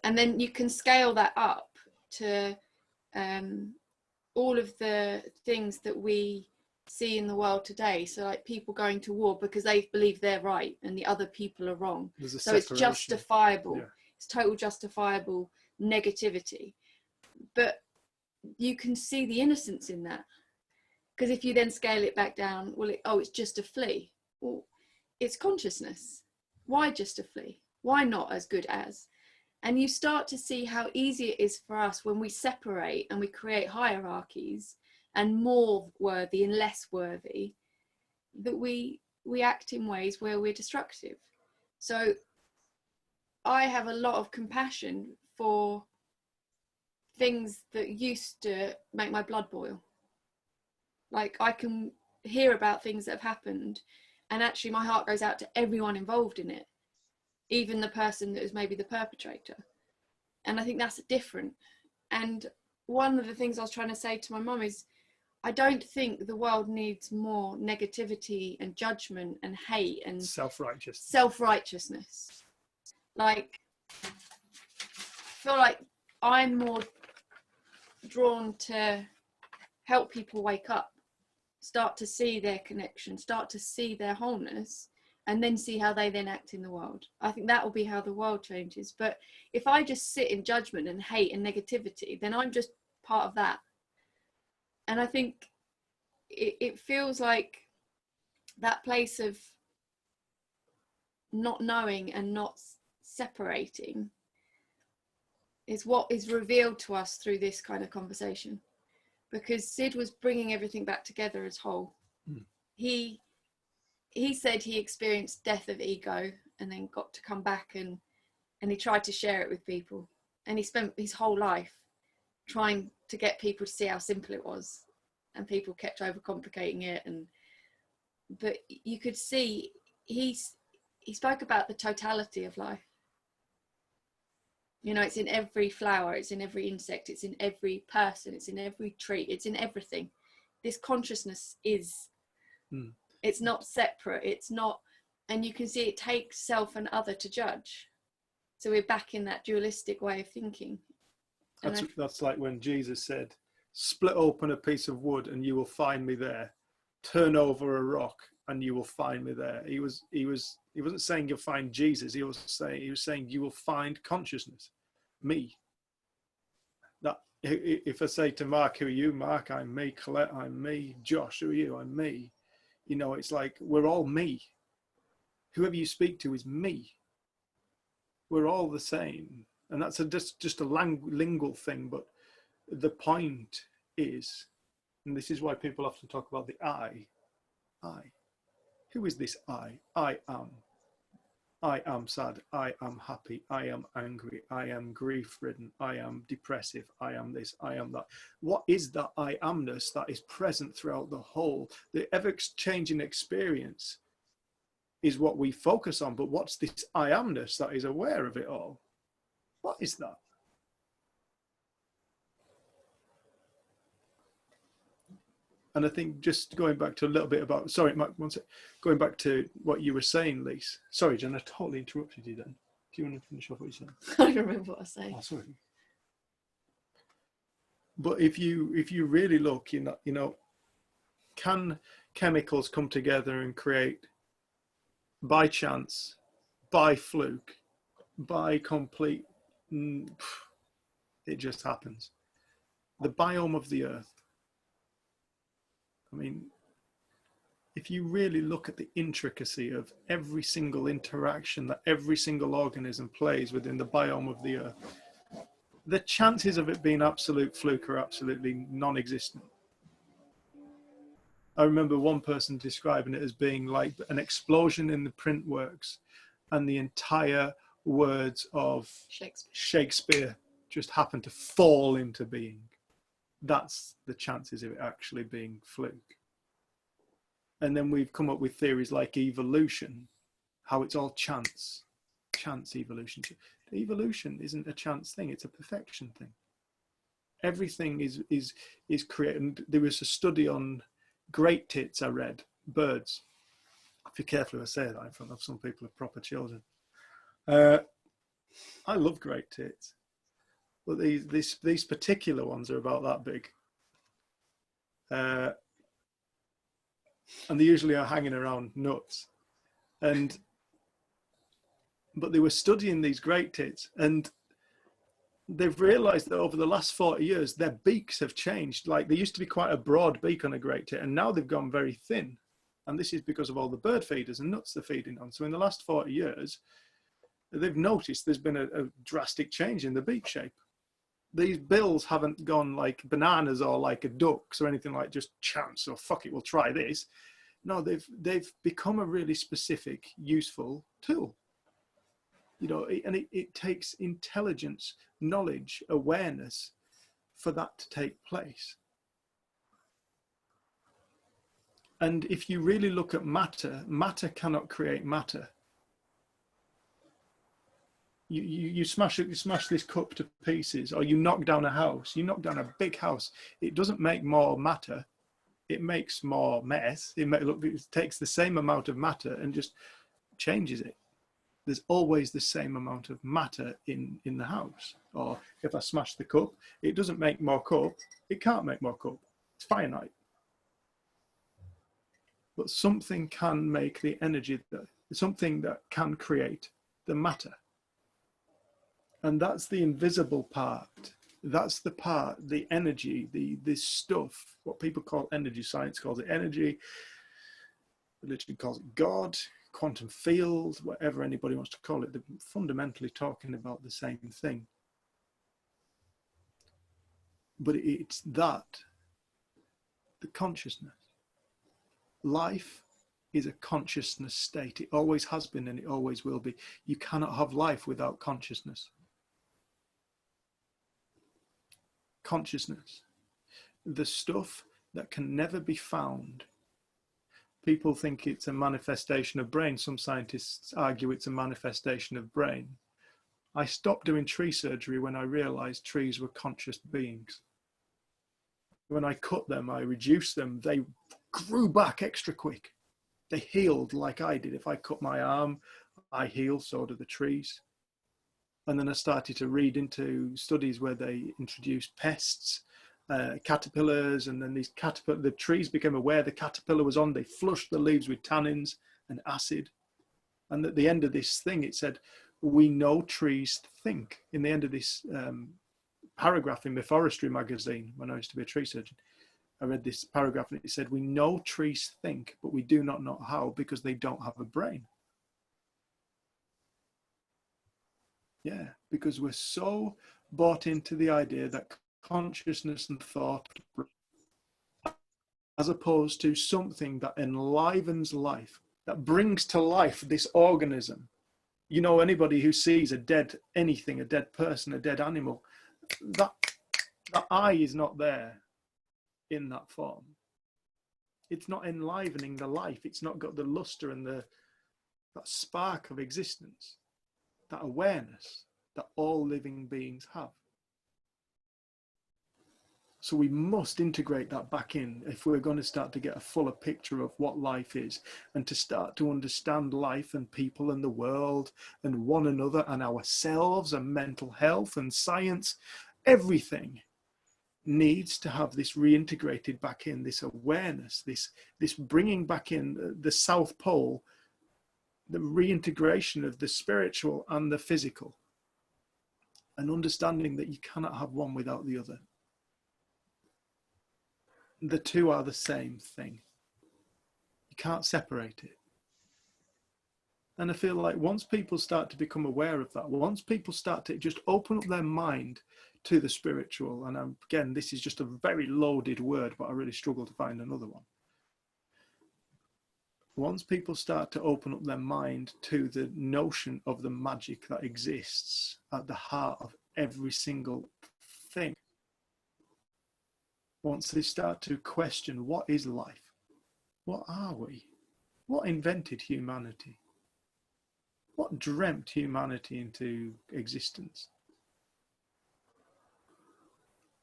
And then you can scale that up to all of the things that we see in the world today. So like people going to war because they believe they're right and the other people are wrong. So it's justifiable. Yeah. It's total justifiable negativity. But you can see the innocence in that. Because if you then scale it back down, well, it's just a flea. Well, it's consciousness. Why just a flea? Why not as good as? And you start to see how easy it is for us when we separate and we create hierarchies and more worthy and less worthy, that we act in ways where we're destructive. So I have a lot of compassion for things that used to make my blood boil. Like I can hear about things that have happened and actually my heart goes out to everyone involved in it, even the person that was maybe the perpetrator. And I think that's different. And one of the things I was trying to say to my mum is, I don't think the world needs more negativity and judgment and hate and self-righteousness. Like, I feel like I'm more drawn to help people wake up, start to see their connection, start to see their wholeness, and then see how they then act in the world. I think that will be how the world changes. But if I just sit in judgment and hate and negativity, then I'm just part of that. And I think it feels like that place of not knowing and not separating is what is revealed to us through this kind of conversation. Because Sid was bringing everything back together as whole. He said he experienced death of ego and then got to come back and he tried to share it with people. And he spent his whole life trying to get people to see how simple it was. And people kept overcomplicating it. But you could see he spoke about the totality of life. You know, it's in every flower, it's in every insect, it's in every person, it's in every tree, it's in everything. This consciousness is It's not separate. It's not, and you can see it takes self and other to judge. So we're back in that dualistic way of thinking. That's like when Jesus said, split open a piece of wood and you will find me there. Turn over a rock and you will find me there. He wasn't saying you'll find Jesus. He was saying you will find consciousness, me. That if I say to Mark, who are you? Mark, I'm me. Colette, I'm me. Josh, who are you? I'm me. You know, it's like we're all me. Whoever you speak to is me. We're all the same. And that's just a lingual thing, but the point is, and this is why people often talk about the I. Who is this I? I am. I am sad. I am happy. I am angry. I am grief-ridden. I am depressive. I am this. I am that. What is that I amness that is present throughout the whole? The ever-changing experience is what we focus on, but what's this I amness that is aware of it all? What is that? And I think just going back to a little bit about, sorry, Mark, one sec, going back to what you were saying, Lise. Sorry, Jen, I totally interrupted you then. Do you want to finish off what you said? I don't remember what I was saying. Oh, sorry. But if you really look, you know, can chemicals come together and create, by chance, by fluke, by complete, it just happens. The biome of the earth. I mean, if you really look at the intricacy of every single interaction that every single organism plays within the biome of the earth, the chances of it being absolute fluke are absolutely non-existent. I remember one person describing it as being like an explosion in the print works and the entire words of Shakespeare just happened to fall into being. That's the chances of it actually being fluke. And then we've come up with theories like evolution, how it's all chance evolution. Evolution isn't a chance thing, it's a perfection thing. Everything is created. There was a study on great tits I read, birds. Be careful if I say that in front of some people of proper children. I love great tits. But these particular ones are about that big. And they usually are hanging around nuts. But they were studying these great tits and they've realized that over the last 40 years, their beaks have changed. Like there used to be quite a broad beak on a great tit and now they've gone very thin. And this is because of all the bird feeders and nuts they're feeding on. So in the last 40 years, they've noticed there's been a drastic change in the beak shape. These bills haven't gone like bananas or like a duck's or anything like just chance or fuck it, we'll try this. No, they've become a really specific, useful tool. You know, and it takes intelligence, knowledge, awareness for that to take place. And if you really look at matter, matter cannot create matter. You smash this cup to pieces, or you knock down a house. You knock down a big house. It doesn't make more matter. It makes more mess. It takes the same amount of matter and just changes it. There's always the same amount of matter in the house. Or if I smash the cup, it doesn't make more cup. It can't make more cup. It's finite. But something can make the energy, something that can create the matter. And that's the invisible part. That's the part, the energy, this stuff, what people call energy, science calls it energy, religion calls it God, quantum field, whatever anybody wants to call it. They're fundamentally talking about the same thing. But it's that, the consciousness. Life is a consciousness state. It always has been and it always will be. You cannot have life without consciousness. Consciousness, the stuff that can never be found. People think it's a manifestation of brain. Some scientists argue it's a manifestation of brain. I stopped doing tree surgery when I realized trees were conscious beings. When I cut them, I reduced them, they grew back extra quick. They healed like I did. If I cut my arm, I heal, so do the trees. And then I started to read into studies where they introduced pests, caterpillars, and then the trees became aware the caterpillar was on. They flushed the leaves with tannins and acid. And at the end of this thing, it said, we know trees think. In the end of this paragraph in my forestry magazine, when I used to be a tree surgeon, I read this paragraph and it said, we know trees think, but we do not know how because they don't have a brain. Yeah, because we're so bought into the idea that consciousness and thought, as opposed to something that enlivens life, that brings to life this organism. You know, anybody who sees a dead anything, a dead person, a dead animal, that eye is not there in that form. It's not enlivening the life. It's not got the luster and that spark of existence, that awareness that all living beings have. So we must integrate that back in if we're going to start to get a fuller picture of what life is, and to start to understand life and people and the world and one another and ourselves and mental health and science. Everything needs to have this reintegrated back in, this awareness, this bringing back in the South Pole, the reintegration of the spiritual and the physical, and understanding that you cannot have one without the other. The two are the same thing. You can't separate it. And I feel like once people start to become aware of that, once people start to just open up their mind to the spiritual, and again, this is just a very loaded word, but I really struggle to find another one. Once people start to open up their mind to the notion of the magic that exists at the heart of every single thing, once they start to question, what is life? What are we? What invented humanity? What dreamt humanity into existence?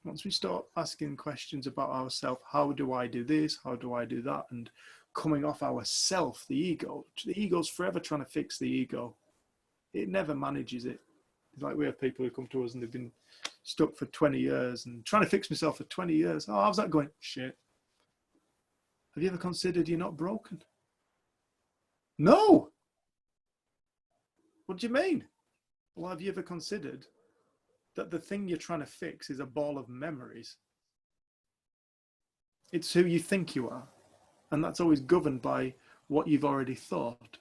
Once we start asking questions about ourselves, how do I do this? How do I do that? And coming off ourself, the ego's forever trying to fix the ego. It never manages it. It's like we have people who come to us and they've been stuck for 20 years and trying to fix myself for 20 years. Oh, how's that going? Shit. Have you ever considered you're not broken? No. What do you mean? Well, have you ever considered that the thing you're trying to fix is a ball of memories? It's who you think you are. And that's always governed by what you've already thought.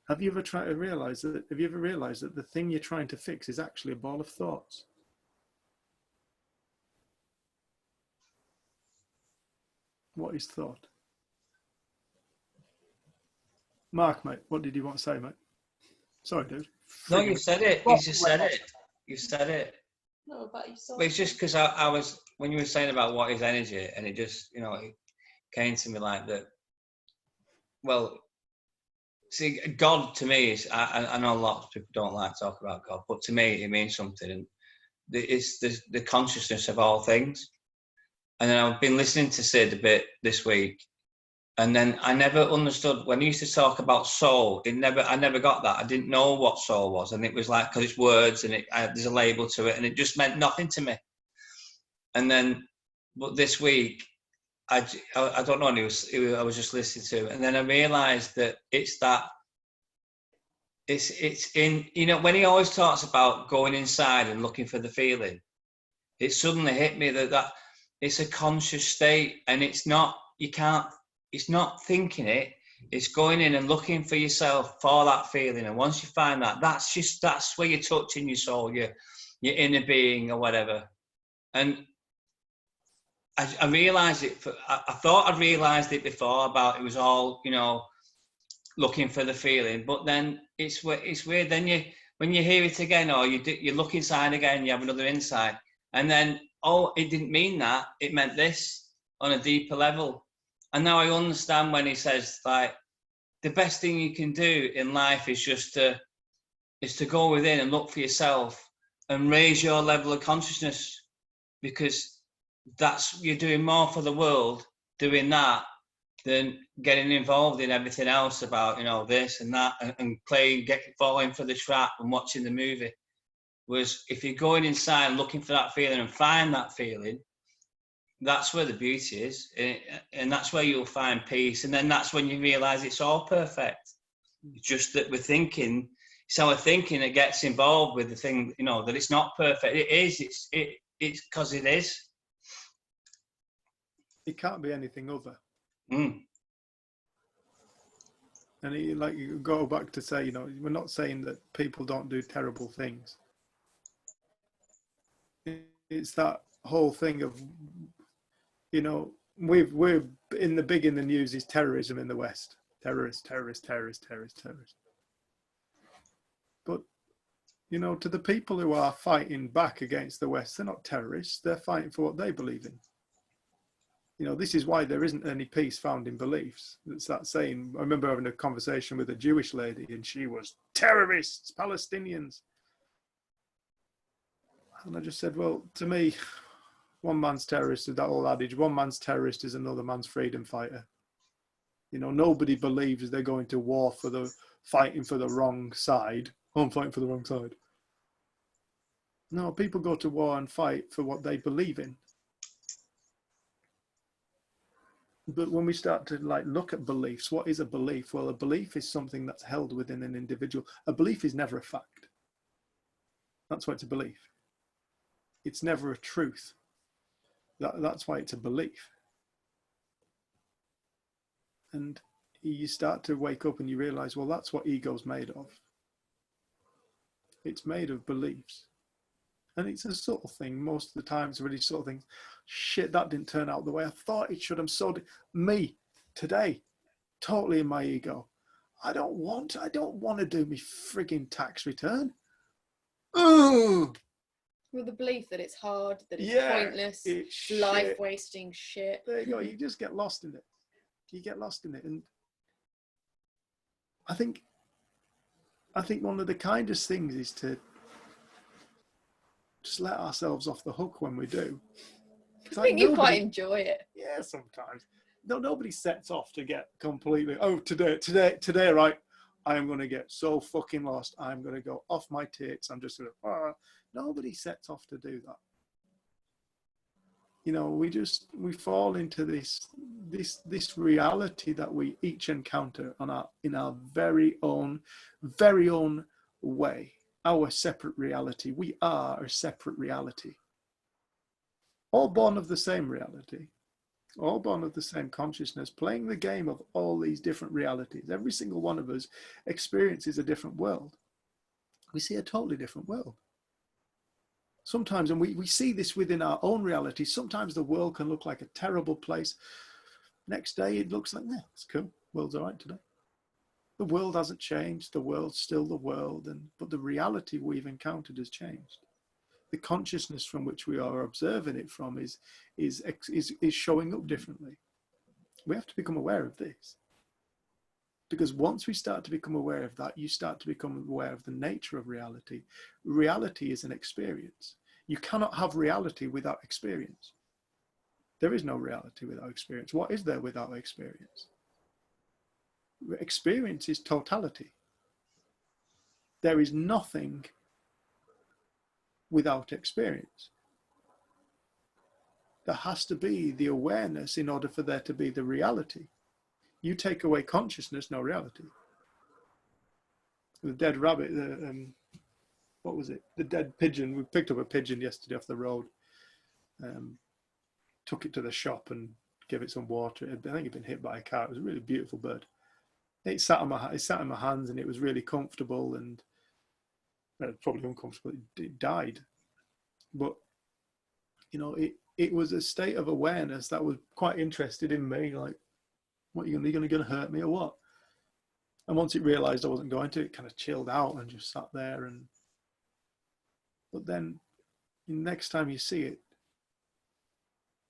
Have you ever realized that the thing you're trying to fix is actually a ball of thoughts? What is thought? Mark, mate, what did you want to say, mate? Sorry, dude. No, you said it. You just said it. You said it. No, but you saw. Well, it's just because I was, when you were saying about what is energy, and it just, it came to me like that. Well, see, God to me is, I know a lot of people don't like to talk about God, but to me it means something, and it's the consciousness of all things. And then I've been listening to Sid a bit this week, and then I never understood when he used to talk about soul. I never got that. I didn't know what soul was, and it was like, because it's words and there's a label to it, and it just meant nothing to me. And then, but this week, I don't know, and I was just listening to, and then I realised that it's in, when he always talks about going inside and looking for the feeling, it suddenly hit me that it's a conscious state, and it's not thinking it, it's going in and looking for yourself for that feeling. And once you find that, that's where you're touching your soul, your inner being or whatever. And I realised it. I thought I'd realised it before about it was all, looking for the feeling. But then it's weird. Then when you hear it again, or you look inside again, you have another insight, and then it didn't mean that. It meant this on a deeper level. And now I understand when he says, like, the best thing you can do in life is just to go within and look for yourself and raise your level of consciousness, because you're doing more for the world doing that than getting involved in everything else about, you know, this and that, and playing, falling for the trap and watching the movie. Was if you're going inside looking for that feeling and find that feeling, that's where the beauty is, and that's where you'll find peace. And then that's when you realize it's all perfect. It's just that we're thinking, it's our thinking that gets involved with the thing, you know, that it's not perfect. It is. It's because it is. It can't be anything other. Mm. And you go back to say, you know, we're not saying that people don't do terrible things. It's that whole thing of, you know, we're in the news is terrorism in the West. Terrorists. But, you know, to the people who are fighting back against the West, they're not terrorists. They're fighting for what they believe in. You know, this is why there isn't any peace found in beliefs. It's that saying. I remember having a conversation with a Jewish lady, and she was terrorists, Palestinians. And I just said, well, to me, one man's terrorist is that old adage, one man's terrorist is another man's freedom fighter. You know, nobody believes they're going to war for fighting for the wrong side. Oh, I'm fighting for the wrong side. No, people go to war and fight for what they believe in. But when we start to look at beliefs, what is a belief? Well, a belief is something that's held within an individual. A belief is never a fact. That's why it's a belief. It's never a truth. That's why it's a belief. And you start to wake up and you realize, well, that's what ego's made of. It's made of beliefs. And it's a subtle thing. Most of the time, it's really subtle things. Shit, that didn't turn out the way I thought it should. I'm so me today, totally in my ego. I don't want to do my frigging tax return. Ugh. With the belief that it's hard, that it's pointless, it's life-wasting shit. There you go. You just get lost in it. You get lost in it, and I think one of the kindest things is to just let ourselves off the hook when we do. I think you quite enjoy it. Yeah, sometimes. No, nobody sets off to get completely, oh, today, right, I am going to get so fucking lost. I'm going to go off my tits. I'm just going to, nobody sets off to do that. You know, we fall into this reality that we each encounter in our very own way. Our separate reality. We are a separate reality. All born of the same reality. All born of the same consciousness, playing the game of all these different realities. Every single one of us experiences a different world. We see a totally different world. Sometimes, and we see this within our own reality, sometimes the world can look like a terrible place. Next day it looks like, yeah, it's cool. World's all right today. The world hasn't changed. The world's still the world, but the reality we've encountered has changed. The consciousness from which we are observing it from is showing up differently. We have to become aware of this, because once we start to become aware of that, you start to become aware of the nature of reality. Reality is an experience. You cannot have reality without experience. There is no reality without experience. What is there without experience? Experience is totality. There is nothing without experience. There has to be the awareness in order for there to be the reality. You take away consciousness, no reality. The dead rabbit, what was it? The dead pigeon. We picked up a pigeon yesterday off the road. Took it to the shop and gave it some water. I think it'd been hit by a car. It was a really beautiful bird. It sat in my hands, and it was really comfortable, and probably uncomfortable. It died, but you know, it was a state of awareness that was quite interested in me. Like, what are you going to hurt me or what? And once it realised I wasn't going to, it kind of chilled out and just sat there. But then, next time you see it,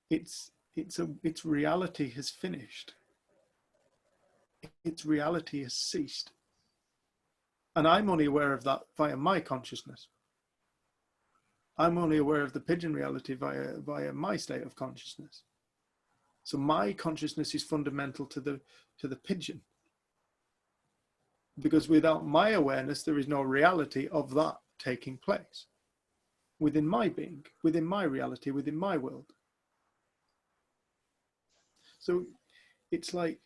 its reality has finished. Its reality has ceased. And I'm only aware of that via my consciousness. I'm only aware of the pigeon reality via my state of consciousness. So my consciousness is fundamental to the pigeon, because without my awareness, there is no reality of that taking place within my being, within my reality, within my world. So it's like,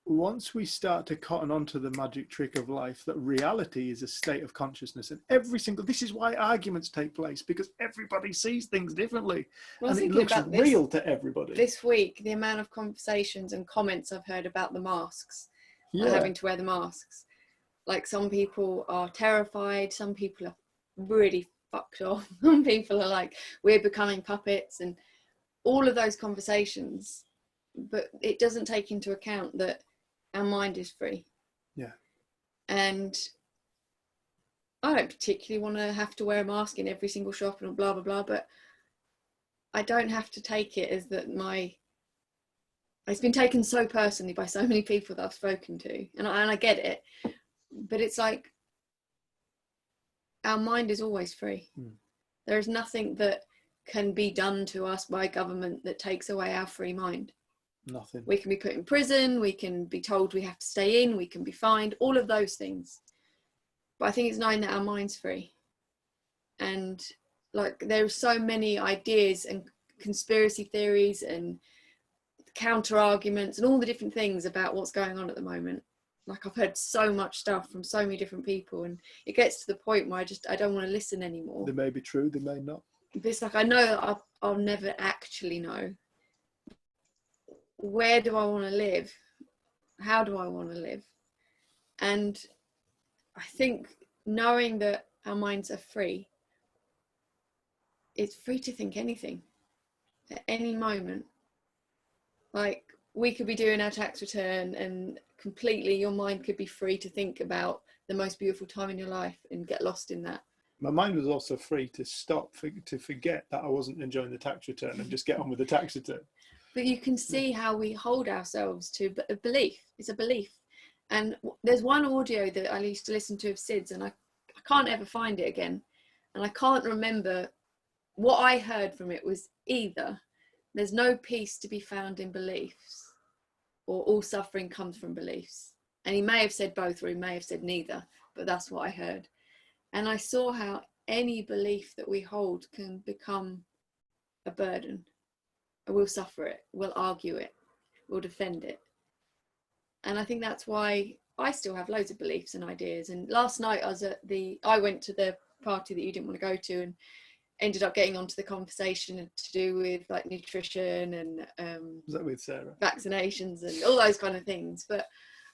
once we start to cotton onto the magic trick of life, that reality is a state of consciousness, and this is why arguments take place, because everybody sees things differently, Well, I was and it thinking looks about real to everybody. this week, the amount of conversations and comments I've heard about the masks, Yeah. having to wear the masks. Like, some people are terrified, some people are really fucked off, some people are like, we're becoming puppets, and all of those conversations. But it doesn't take into account that our mind is free. Yeah. And I don't particularly want to have to wear a mask in every single shop and blah blah blah, but I don't have to take it as that it's been taken so personally by so many people that I've spoken to, and I get it, but it's like, our mind is always free. There is nothing that can be done to us by government that takes away our free mind. Nothing. We can be put in prison, we can be told we have to stay in, we can be fined, all of those things. But I think it's knowing that our mind's free. And like, there are so many ideas and conspiracy theories and counter arguments and all the different things about what's going on at the moment. Like, I've heard so much stuff from so many different people, and it gets to the point where I don't want to listen anymore. They may be true, they may not. But it's like, I know that I'll never actually know. Where do I want to live? How do I want to live? And I think knowing that our minds are free, it's free to think anything at any moment. Like, we could be doing our tax return and completely your mind could be free to think about the most beautiful time in your life and get lost in that. My mind was also free to stop, to forget that I wasn't enjoying the tax return and just get on with the tax return. But you can see how we hold ourselves to a belief. It's a belief. And there's one audio that I used to listen to of Sid's, and I can't ever find it again. And I can't remember what I heard from it. Was either there's no peace to be found in beliefs, or all suffering comes from beliefs. And he may have said both, or he may have said neither, but that's what I heard. And I saw how any belief that we hold can become a burden. We'll suffer it, we'll argue it, we'll defend it. And I think that's why I still have loads of beliefs and ideas. And last night I went to the party that you didn't want to go to, and ended up getting onto the conversation to do with like nutrition and Was that with Sarah? Vaccinations and all those kind of things. But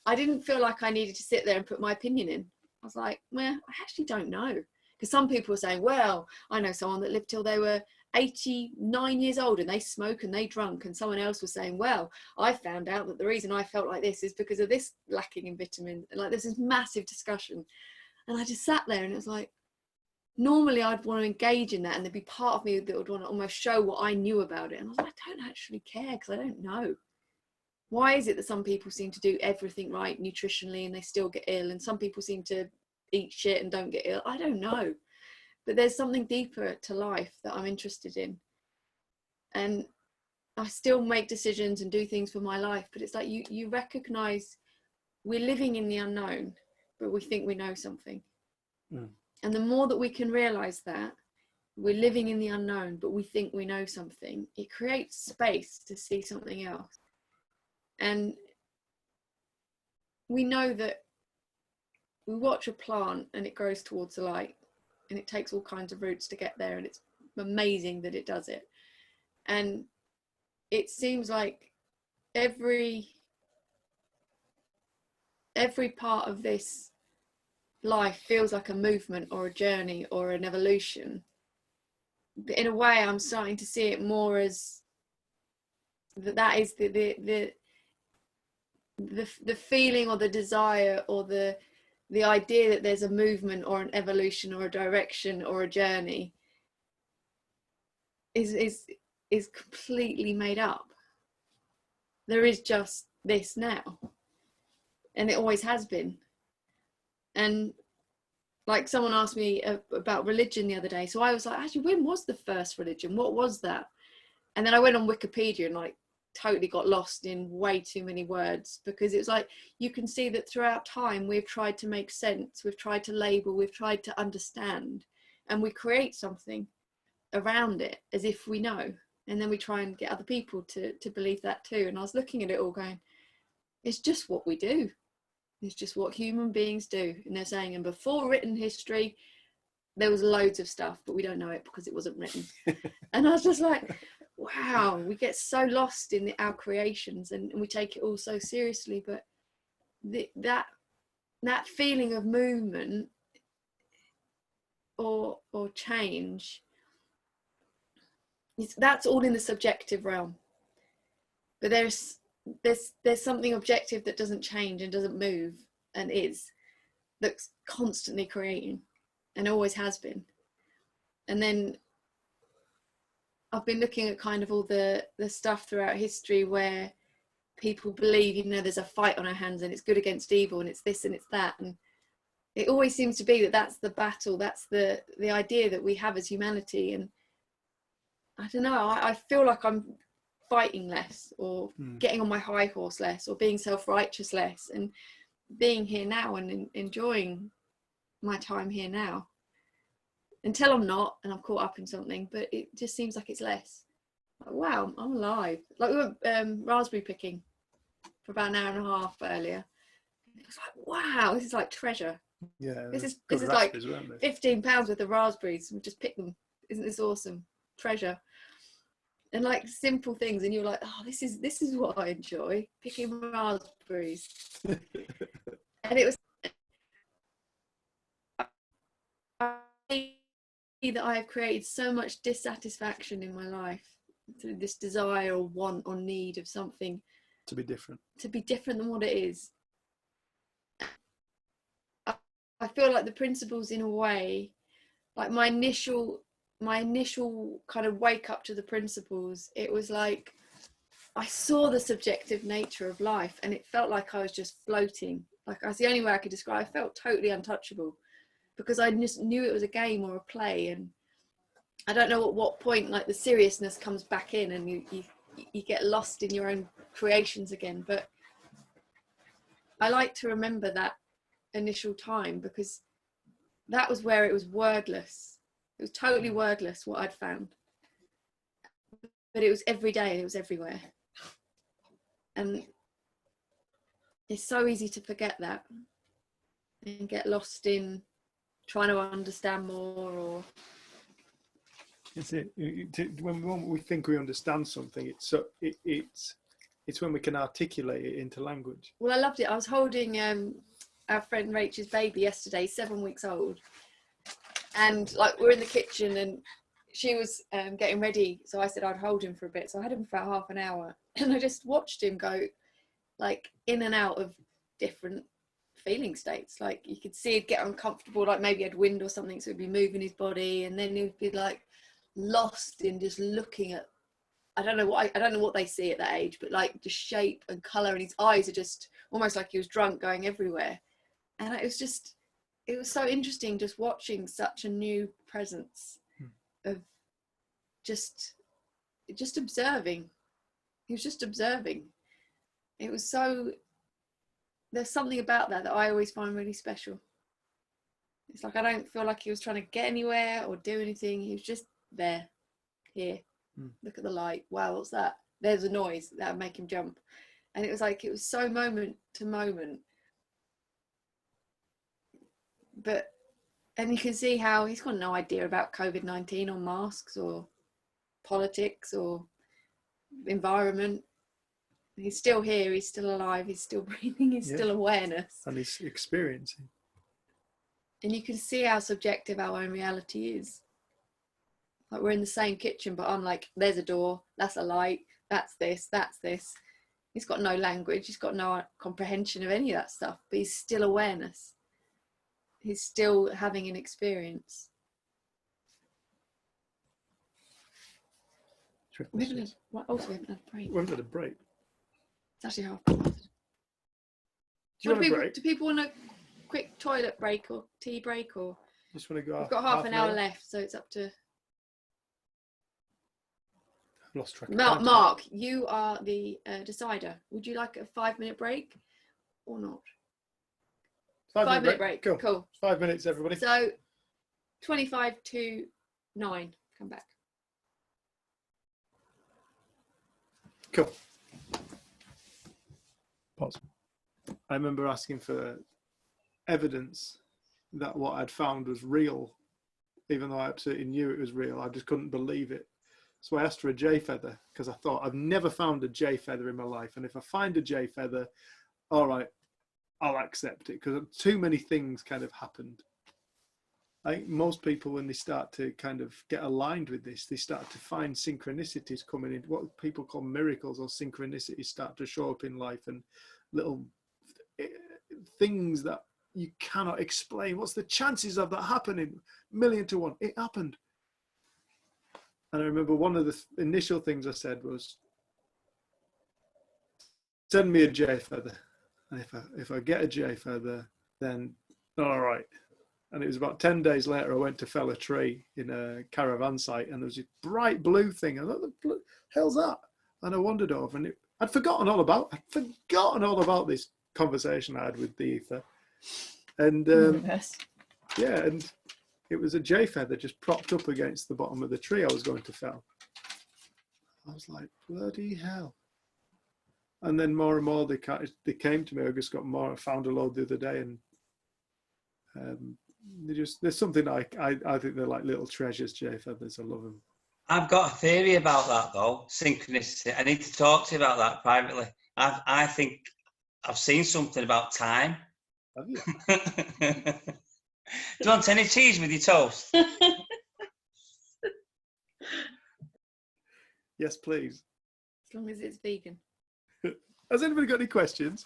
I didn't feel like I needed to sit there and put my opinion in. I was like, well, I actually don't know. Because some people were saying, well, I know someone that lived till they were 89 years old and they smoke and they drunk. And someone else was saying, well, I found out that the reason I felt like this is because of this lacking in vitamin. And like, there's this massive discussion. And I just sat there and it was like, normally I'd want to engage in that, and there'd be part of me that would want to almost show what I knew about it. And I was like, I don't actually care, because I don't know. Why is it that some people seem to do everything right nutritionally and they still get ill, and some people seem to eat shit and don't get ill? I don't know. But there's something deeper to life that I'm interested in. And I still make decisions and do things for my life, but it's like you recognize we're living in the unknown, but we think we know something. And the more that we can realize that we're living in the unknown, but we think we know something, it creates space to see something else. And we know that we watch a plant and it grows towards the light, and it takes all kinds of roots to get there, and it's amazing that it does it. And it seems like every part of this life feels like a movement or a journey or an evolution. But in a way, I'm starting to see it more as that is the feeling or the desire or the idea that there's a movement or an evolution or a direction or a journey is completely made up. There is just this now, and it always has been. And like, someone asked me about religion the other day, so I was like, actually, when was the first religion? What was that? And then I went on Wikipedia, and like totally got lost in way too many words, because it's like you can see that throughout time we've tried to make sense, we've tried to label, we've tried to understand, and we create something around it as if we know, and then we try and get other people to believe that too. And I was looking at it all going, it's just what we do, it's just what human beings do. And they're saying, and before written history there was loads of stuff, but we don't know it because it wasn't written. And I was just like, wow, we get so lost in our creations, and we take it all so seriously. But that feeling of movement or change, that's all in the subjective realm. But there's something objective that doesn't change and doesn't move and that's constantly creating, and always has been. And then I've been looking at kind of all the stuff throughout history where people believe, you know, there's a fight on our hands and it's good against evil and it's this and it's that. And it always seems to be that that's the battle, that's the idea that we have as humanity. And I don't know, I feel like I'm fighting less, or getting on my high horse less, or being self-righteous less, and being here now and enjoying my time here now, until I'm not and I'm caught up in something. But it just seems like it's less. Like, wow, I'm alive. Like we were raspberry picking for about an hour and a half earlier. It was like, wow, this is like treasure. Yeah, this is like 15 pounds worth of raspberries. We just pick them. Isn't this awesome? Treasure. And like simple things, and you're like, oh, this is what I enjoy, picking raspberries. And it was that I have created so much dissatisfaction in my life through this desire or want or need of something to be different than what it is. I feel like the principles, in a way, like my initial kind of wake up to the principles, it was like I saw the subjective nature of life, and it felt like I was just floating. Like, that's the only way I could describe it. I felt totally untouchable, because I just knew it was a game or a play. And I don't know at what point like the seriousness comes back in, and you get lost in your own creations again. But I like to remember that initial time, because that was where it was wordless. It was totally wordless, what I'd found. But it was every day, it was everywhere. And it's so easy to forget that and get lost in trying to understand more. Or it's it. When we think we understand something, it's when we can articulate it into language. Well, I loved it. I was holding our friend Rachel's baby yesterday, 7 weeks old, and like we're in the kitchen and she was getting ready, so I said I'd hold him for a bit. So I had him for about half an hour, and I just watched him go like in and out of different feeling states. Like you could see he'd get uncomfortable, like maybe he had wind or something, so he'd be moving his body, and then he'd be like lost in just looking at, I don't know what they see at that age, but like just shape and color, and his eyes are just almost like he was drunk, going everywhere. And it was so interesting just watching such a new presence of just observing. He was just observing. It was so, there's something about that I always find really special. It's like I don't feel like he was trying to get anywhere or do anything. He was just there, here. Look at the light. Wow, what's that? There's a noise that would make him jump. And it was like, it was so moment to moment. But, and you can see how he's got no idea about COVID-19 or masks or politics or environment. He's still here, he's still alive, he's still breathing, he's still awareness. And he's experiencing. And you can see how subjective our own reality is. Like we're in the same kitchen, but I'm like, there's a door, that's a light, that's this, that's this. He's got no language, he's got no comprehension of any of that stuff, but he's still awareness. He's still having an experience. We haven't had a break. We haven't had a break. It's actually half past. Do people want a quick toilet break or tea break, or just want to go? We've got half an hour left, so it's up to. Lost track of Mark, time. Mark, you are the decider. Would you like a 5-minute break or not? 5-minute break. Cool. 5 minutes, everybody. So 25 to 9. Come back. Cool. Pause. I remember asking for evidence that what I'd found was real, even though I absolutely knew it was real. I just couldn't believe it. So I asked for a jay feather because I thought I've never found a jay feather in my life. And if I find a jay feather, all right, I'll accept it, because too many things kind of happened. I think most people, when they start to kind of get aligned with this, they start to find synchronicities coming in. What people call miracles or synchronicities start to show up in life, and little things that you cannot explain. What's the chances of that happening? 1,000,000 to 1. It happened. And I remember one of the initial things I said was, send me a jay feather. And if I get a jay feather, then all right. And it was about 10 days later, I went to fell a tree in a caravan site, and there was a bright blue thing. I thought, the hell's that? And I wandered over, and I'd forgotten all about this conversation I had with the ether. And yeah, and it was a jay feather just propped up against the bottom of the tree I was going to fell. I was like, bloody hell. And then more and more they came to me. I just got more. I found a load the other day, and there's something I think they're like little treasures, jay feathers. I love them. I've got a theory about that though, synchronicity. I need to talk to you about that privately. I think I've seen something about time. Have you? Do you want any cheese with your toast? Yes, please. As long as it's vegan. Has anybody got any questions?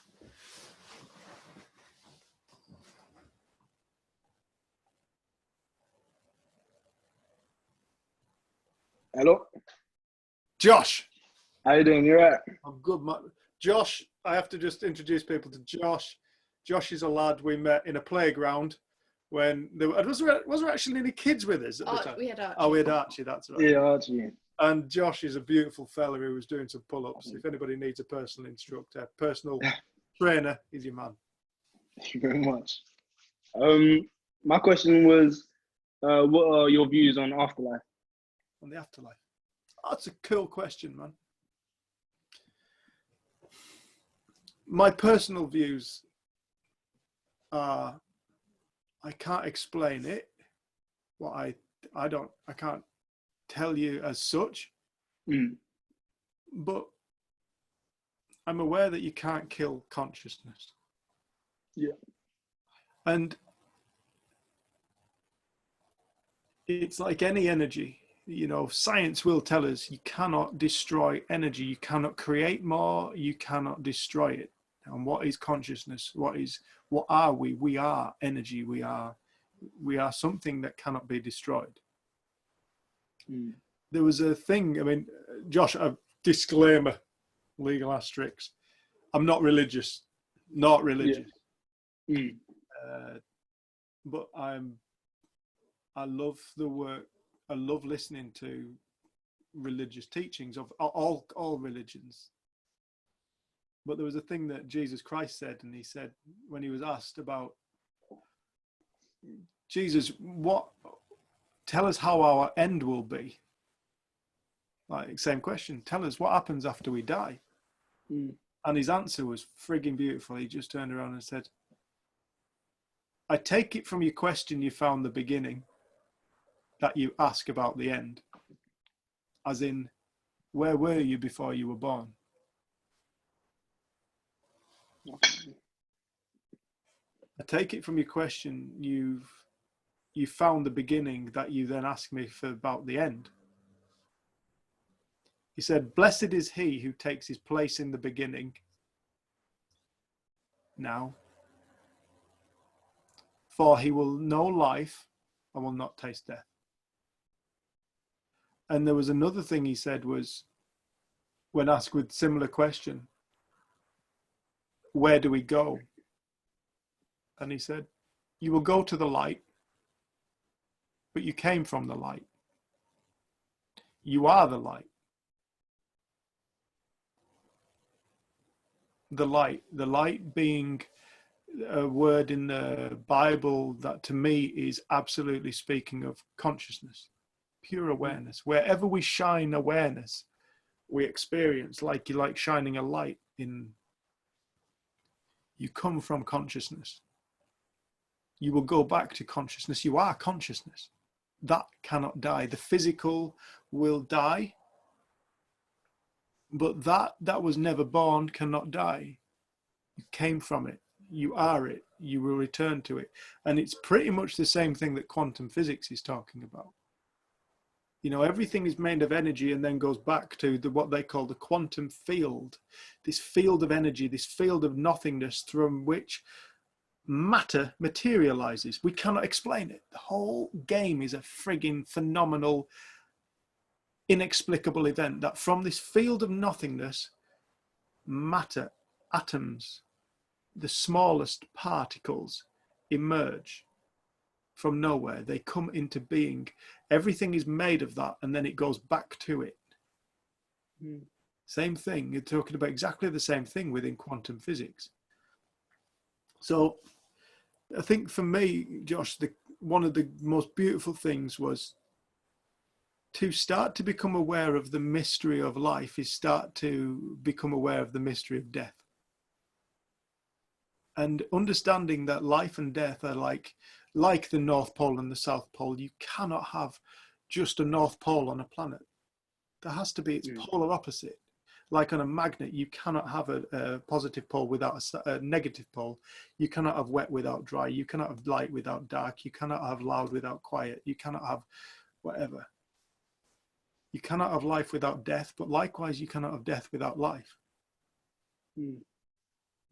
Hello, Josh. how you doing? You right? I'm good, man. Josh, I have to just introduce people to Josh. Josh is a lad we met in a playground when there was there actually any kids with us at the time? We had Archie. Oh, we had Archie, that's right. Yeah, Archie. And Josh is a beautiful fella who was doing some pull-ups. If anybody needs a personal instructor, personal trainer, he's your man. Thank you very much. My question was, what are your views on afterlife? On the afterlife. Oh, that's a cool question, man. My personal views are, I can't explain it. I can't tell you as such. But I'm aware that you can't kill consciousness. Yeah. And it's like any energy. You know, science will tell us you cannot destroy energy. You cannot create more. You cannot destroy it. And what is consciousness? What are we? We are energy. We are something that cannot be destroyed. There was a thing, I mean, Josh, a disclaimer, legal asterisks. I'm not religious. Yeah. But I love the work. I love listening to religious teachings of all religions. But there was a thing that Jesus Christ said, and he said when he was asked about, Jesus, tell us how our end will be. Like, same question. Tell us what happens after we die. And his answer was frigging beautiful. He just turned around and said, I take it from your question you found the beginning that you ask about the end. As in, where were you before you were born? I take it from your question you found the beginning that you then ask me about the end. He said, blessed is he who takes his place in the beginning now, for he will know life and will not taste death. And there was another thing he said was, when asked with similar question, where do we go? And he said, you will go to the light, but you came from the light. You are the light. the light being a word in the Bible that to me is absolutely speaking of consciousness, pure awareness. Wherever we shine awareness, we experience like shining a light in. You come from consciousness. You will go back to consciousness. You are consciousness. That cannot die. The physical will die, but that was never born cannot die. You came from it. You are it. You will return to it. And it's pretty much the same thing that quantum physics is talking about. You know, everything is made of energy and then goes back to what they call the quantum field, this field of energy, this field of nothingness from which matter materializes. We cannot explain it. The whole game is a frigging phenomenal, inexplicable event that from this field of nothingness, matter, atoms, the smallest particles emerge from nowhere. They come into being. Everything is made of that, and then it goes back to it. Same thing. You're talking about exactly the same thing within quantum physics. So I think for me, Josh, one of the most beautiful things was to start to become aware of the mystery of life is start to become aware of the mystery of death. And understanding that life and death are like the North Pole and the South Pole. You cannot have just a North Pole on a planet. There has to be its polar opposite. Like on a magnet, you cannot have a positive pole without a negative pole. You cannot have wet without dry. You cannot have light without dark. You cannot have loud without quiet. You cannot have whatever. You cannot have life without death, but likewise, you cannot have death without life.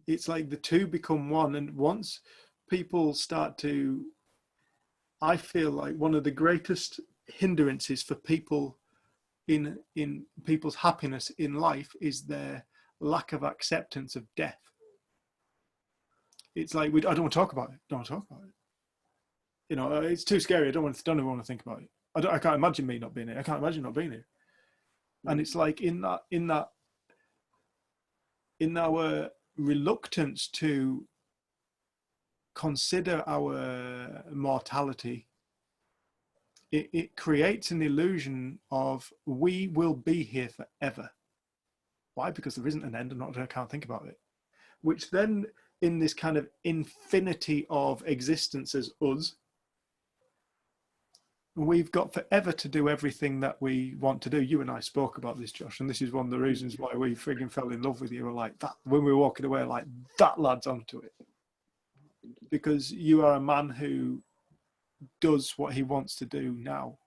It's like the two become one. And once people start to, I feel like one of the greatest hindrances for people in people's happiness in life is their lack of acceptance of death. It's like, I don't want to talk about it. Don't want to talk about it. You know, it's too scary. I don't even want to think about it. I can't imagine me not being here. I can't imagine not being here. And it's like in our reluctance to consider our mortality, it creates an illusion of we will be here forever. Why? Because there isn't an end, and I can't think about it. Which then, in this kind of infinity of existence as us, we've got forever to do everything that we want to do. You and I spoke about this, Josh, and this is one of the reasons why we frigging fell in love with you. We're like that when we were walking away, like that lad's onto it, because you are a man who does what he wants to do now,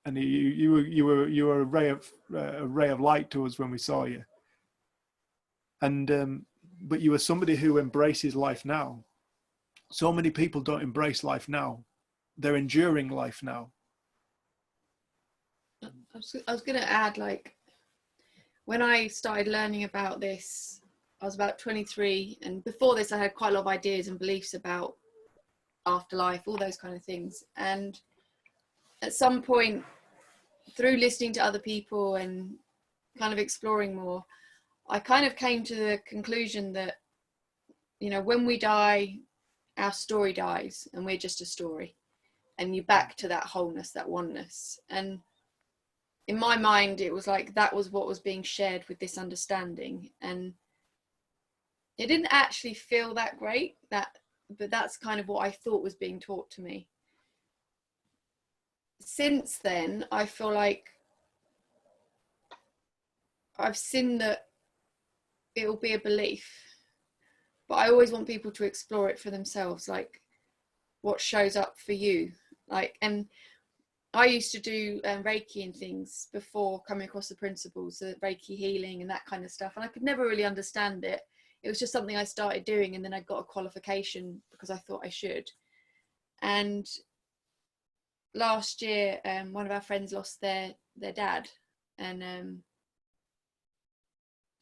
and you were a ray of light to us when we saw you, and but you are somebody who embraces life now. So many people don't embrace life now. They're enduring life now. I was going to add, like, when I started learning about this, I was about 23, and before this I had quite a lot of ideas and beliefs about afterlife, all those kind of things. And at some point, through listening to other people and kind of exploring more, I kind of came to the conclusion that, you know, when we die, our story dies and we're just a story. And you're back to that wholeness, that oneness. And in my mind, it was like that was what was being shared with this understanding. And it didn't actually feel that great, but that's kind of what I thought was being taught to me. Since then, I feel like I've seen that it will be a belief, but I always want people to explore it for themselves, like what shows up for you. Like, and I used to do Reiki and things before coming across the principles, the Reiki healing and that kind of stuff, and I could never really understand it. It was just something I started doing, and then I got a qualification because I thought I should. And last year, one of our friends lost their dad, and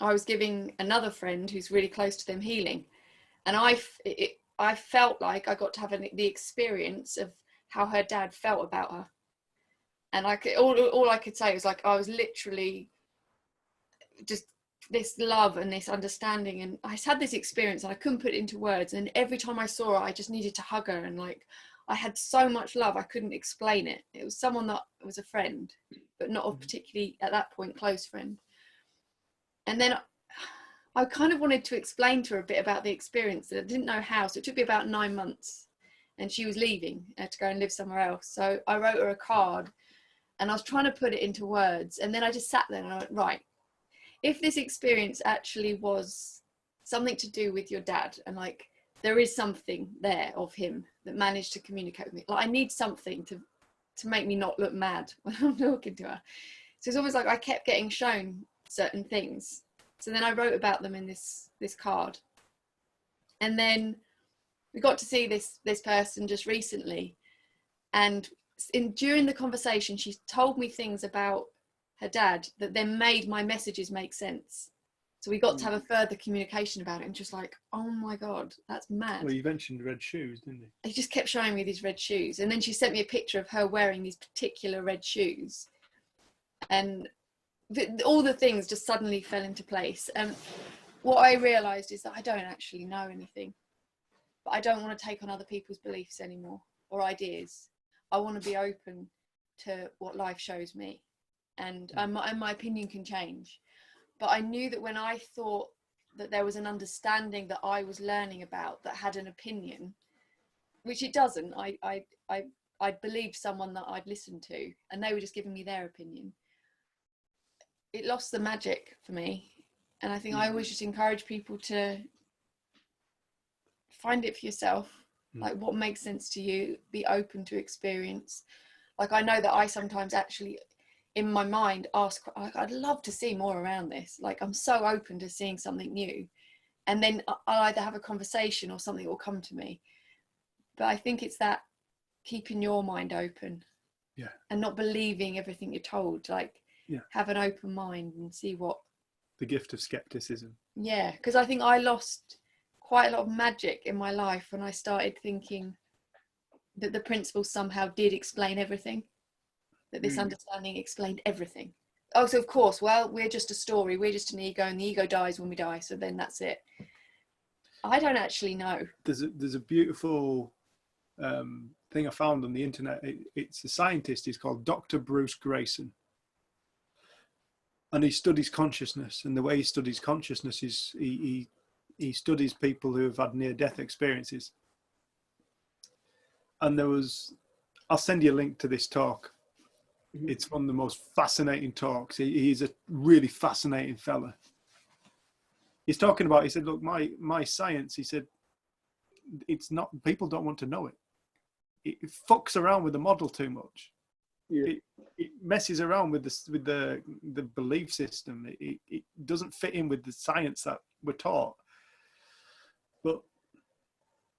I was giving another friend who's really close to them healing, and I felt like I got to have the experience of how her dad felt about her. And all I could say was like, I was literally just this love and this understanding. And I had this experience and I couldn't put it into words, and every time I saw her I just needed to hug her, and like I had so much love I couldn't explain it. It was someone that was a friend, but not a particularly at that point close friend. And then I kind of wanted to explain to her a bit about the experience, and I didn't know how, so it took me about 9 months, and she was leaving to go and live somewhere else. So I wrote her a card and I was trying to put it into words, and then I just sat there and I went, right, if this experience actually was something to do with your dad, and like there is something there of him that managed to communicate with me, like I need something to make me not look mad when I'm talking to her. So it's almost like I kept getting shown certain things. So then I wrote about them in this card, and then we got to see this person just recently, and during the conversation she told me things about her dad that then made my messages make sense. So we got to have a further communication about it, and just like, oh my God, that's mad. Well, you mentioned red shoes, didn't you? He just kept showing me these red shoes, and then she sent me a picture of her wearing these particular red shoes, and all the things just suddenly fell into place. And what I realized is that I don't actually know anything, but I don't want to take on other people's beliefs anymore or ideas. I want to be open to what life shows me, and my opinion can change. But I knew that when I thought that there was an understanding that I was learning about that had an opinion, which it doesn't, I'd believed someone that I'd listened to, and they were just giving me their opinion. It lost the magic for me. And I think I always just encourage people to find it for yourself, like what makes sense to you, be open to experience. Like I know that I sometimes actually in my mind ask, I'd love to see more around this. Like I'm so open to seeing something new, and then I'll either have a conversation or something will come to me. But I think it's that keeping your mind open, and not believing everything you're told. Like have an open mind and see what. The gift of skepticism. Yeah, because I think I lost quite a lot of magic in my life when I started thinking that the principles somehow did explain everything, that this understanding explained everything. Oh, so of course, well, we're just a story, we're just an ego, and the ego dies when we die, so then that's it. I don't actually know. There's a beautiful thing I found on the internet. It's a scientist, he's called Dr. Bruce Greyson. And he studies consciousness, and the way he studies consciousness is he studies people who have had near-death experiences. And I'll send you a link to this talk. It's one of the most fascinating talks. He's a really fascinating fella. He's talking about, he said, look, my science, he said, it's not, people don't want to know it. It fucks around with the model too much. It messes around with the belief system. It doesn't fit in with the science that we're taught. But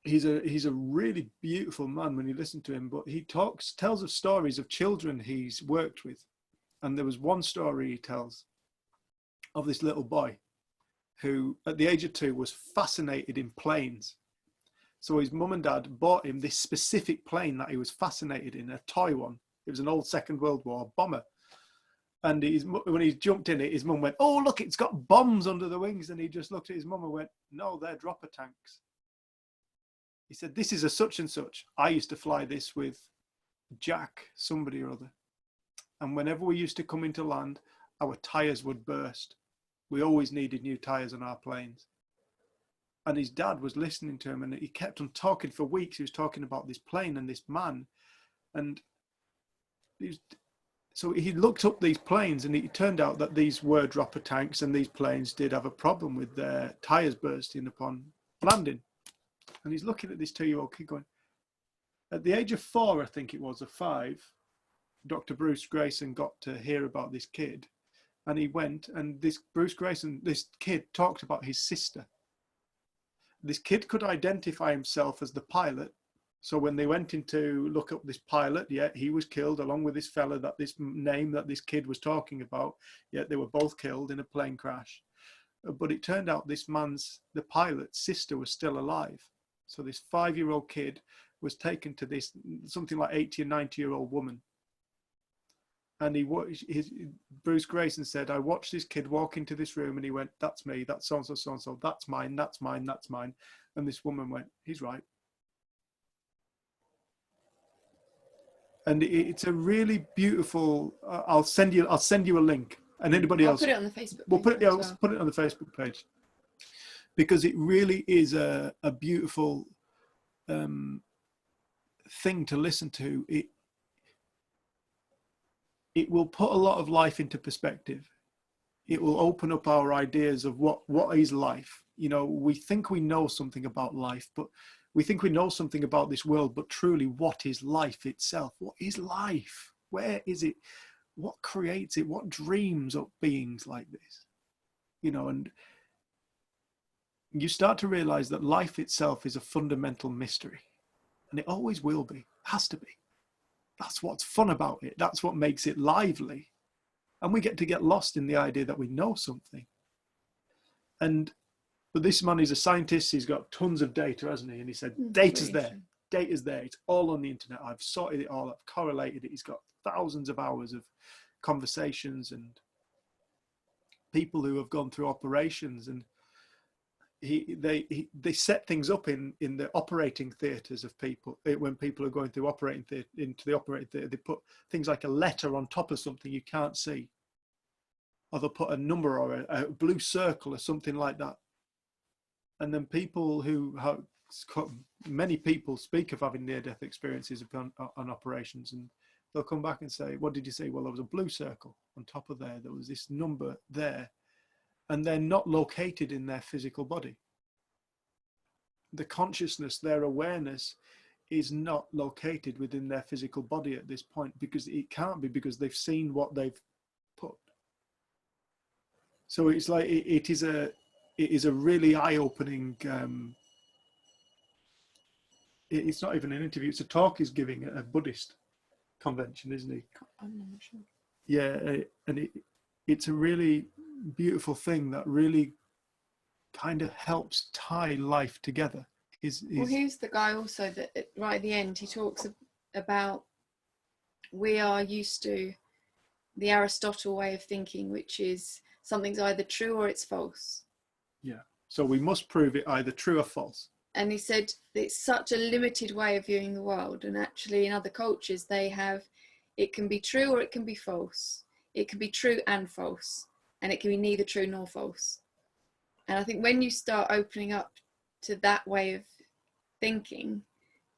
he's a really beautiful man when you listen to him. But he tells of stories of children he's worked with, and there was one story he tells of this little boy who, at the age of 2, was fascinated in planes. So his mum and dad bought him this specific plane that he was fascinated in, a toy one. It was an old Second World War bomber. And when he jumped in it, his mum went, oh, look, it's got bombs under the wings. And he just looked at his mum and went, no, they're dropper tanks. He said, this is a such and such. I used to fly this with Jack, somebody or other. And whenever we used to come into land, our tires would burst. We always needed new tires on our planes. And his dad was listening to him, and he kept on talking for weeks. He was talking about this plane and this man. And so he looked up these planes, and it turned out that these were dropper tanks, and these planes did have a problem with their tires bursting upon landing. And he's looking at this 2-year-old kid going, at the age of 4, I think it was, or 5, Dr. Bruce Greyson got to hear about this kid, and he went, and this kid talked about his sister. This kid could identify himself as the pilot. So when they went in to look up this pilot, he was killed along with this fella that this name that this kid was talking about. They were both killed in a plane crash. But it turned out the pilot's sister was still alive. So this 5-year-old kid was taken to this something like 80 or 90-year-old woman. And he watched Bruce Grayson said, I watched this kid walk into this room and he went, that's me, that's so-and-so, so-and-so, that's mine, that's mine, that's mine. And this woman went, he's right. And it's a really beautiful, I'll send you a link, and anybody I'll else. put it on the Facebook We'll page put it, as yeah, well. put it on the Facebook page, because it really is a beautiful thing to listen to. It will put a lot of life into perspective. It will open up our ideas of what is life. You know, we think we know something about life, but we think we know something about this world, but truly, what is life itself? What is life? Where is it? What creates it? What dreams up beings like this? You know, and you start to realize that life itself is a fundamental mystery, and it always will be, has to be. That's what's fun about it. That's what makes it lively. And we get lost in the idea that we know something. But this man is a scientist. He's got tons of data, hasn't he? And he said, data's there. Data's there. It's all on the internet. I've sorted it all. I've correlated it. He's got thousands of hours of conversations and people who have gone through operations. And they set things up in the operating theatres of people. When people are going through into the operating theatre, they put things like a letter on top of something you can't see. Or they'll put a number or a blue circle or something like that. And then people who have, many people speak of having near-death experiences on operations, and they'll come back and say, what did you see? Well, there was a blue circle on top of there. There was this number there. And they're not located in their physical body. The consciousness, their awareness is not located within their physical body at this point, because it can't be, because they've seen what they've put. So it's like, it is a really eye-opening, it's not even an interview, it's a talk he's giving at a Buddhist convention, isn't he? I'm not sure. Yeah, and it's a really beautiful thing that really kind of helps tie life together. Well, here's the guy also that right at the end, he talks about we are used to the Aristotle way of thinking, which is something's either true or it's false. Yeah. So we must prove it either true or false. And he said it's such a limited way of viewing the world. And actually in other cultures, they have, it can be true or it can be false. It can be true and false. And it can be neither true nor false. And I think when you start opening up to that way of thinking,